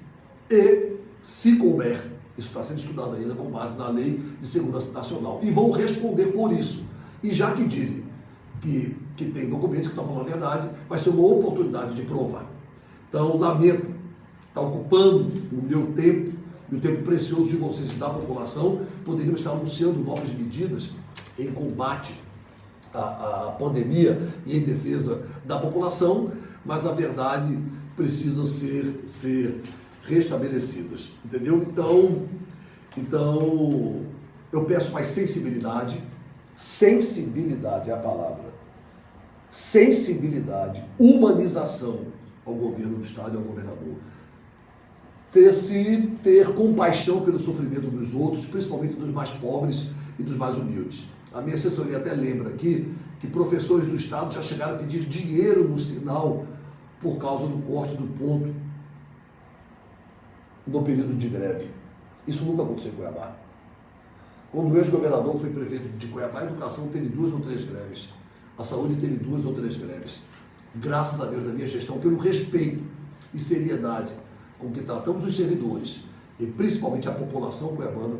e, se couber, isso está sendo estudado ainda, com base na lei de segurança nacional, e vão responder por isso. E já que dizem que tem documentos que estão falando a verdade, vai ser uma oportunidade de provar. Então, lamento estar ocupando o meu tempo e o tempo precioso de vocês e da população. Poderíamos estar anunciando novas medidas em combate à pandemia e em defesa da população, mas a verdade precisa ser restabelecidas, entendeu? Então eu peço mais sensibilidade é a palavra, sensibilidade, humanização ao governo do Estado e ao governador. Ter compaixão pelo sofrimento dos outros, principalmente dos mais pobres e dos mais humildes. A minha assessoria até lembra aqui que professores do Estado já chegaram a pedir dinheiro no sinal por causa do corte do ponto no período de greve. Isso nunca aconteceu em Cuiabá. Quando o ex-governador foi prefeito de Cuiabá, a educação teve 2 ou 3 greves. A saúde teve 2 ou 3 greves. Graças a Deus, da minha gestão, pelo respeito e seriedade com que tratamos os servidores e principalmente a população cuiabana,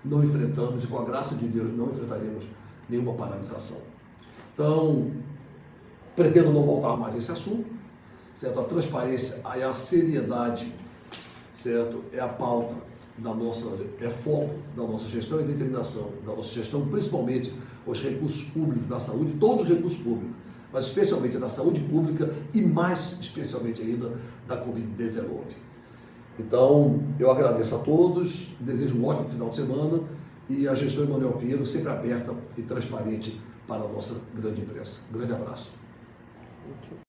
não enfrentamos, e com a graça de Deus não enfrentaremos nenhuma paralisação. Então, pretendo não voltar mais a esse assunto, certo? A transparência e a seriedade, certo? É a pauta é foco da nossa gestão e determinação da nossa gestão, principalmente os recursos públicos da saúde, todos os recursos públicos, mas especialmente da saúde pública e mais especialmente ainda da Covid-19. Então, eu agradeço a todos, desejo um ótimo final de semana e a gestão Emanuel Pinheiro sempre aberta e transparente para a nossa grande imprensa. Um grande abraço.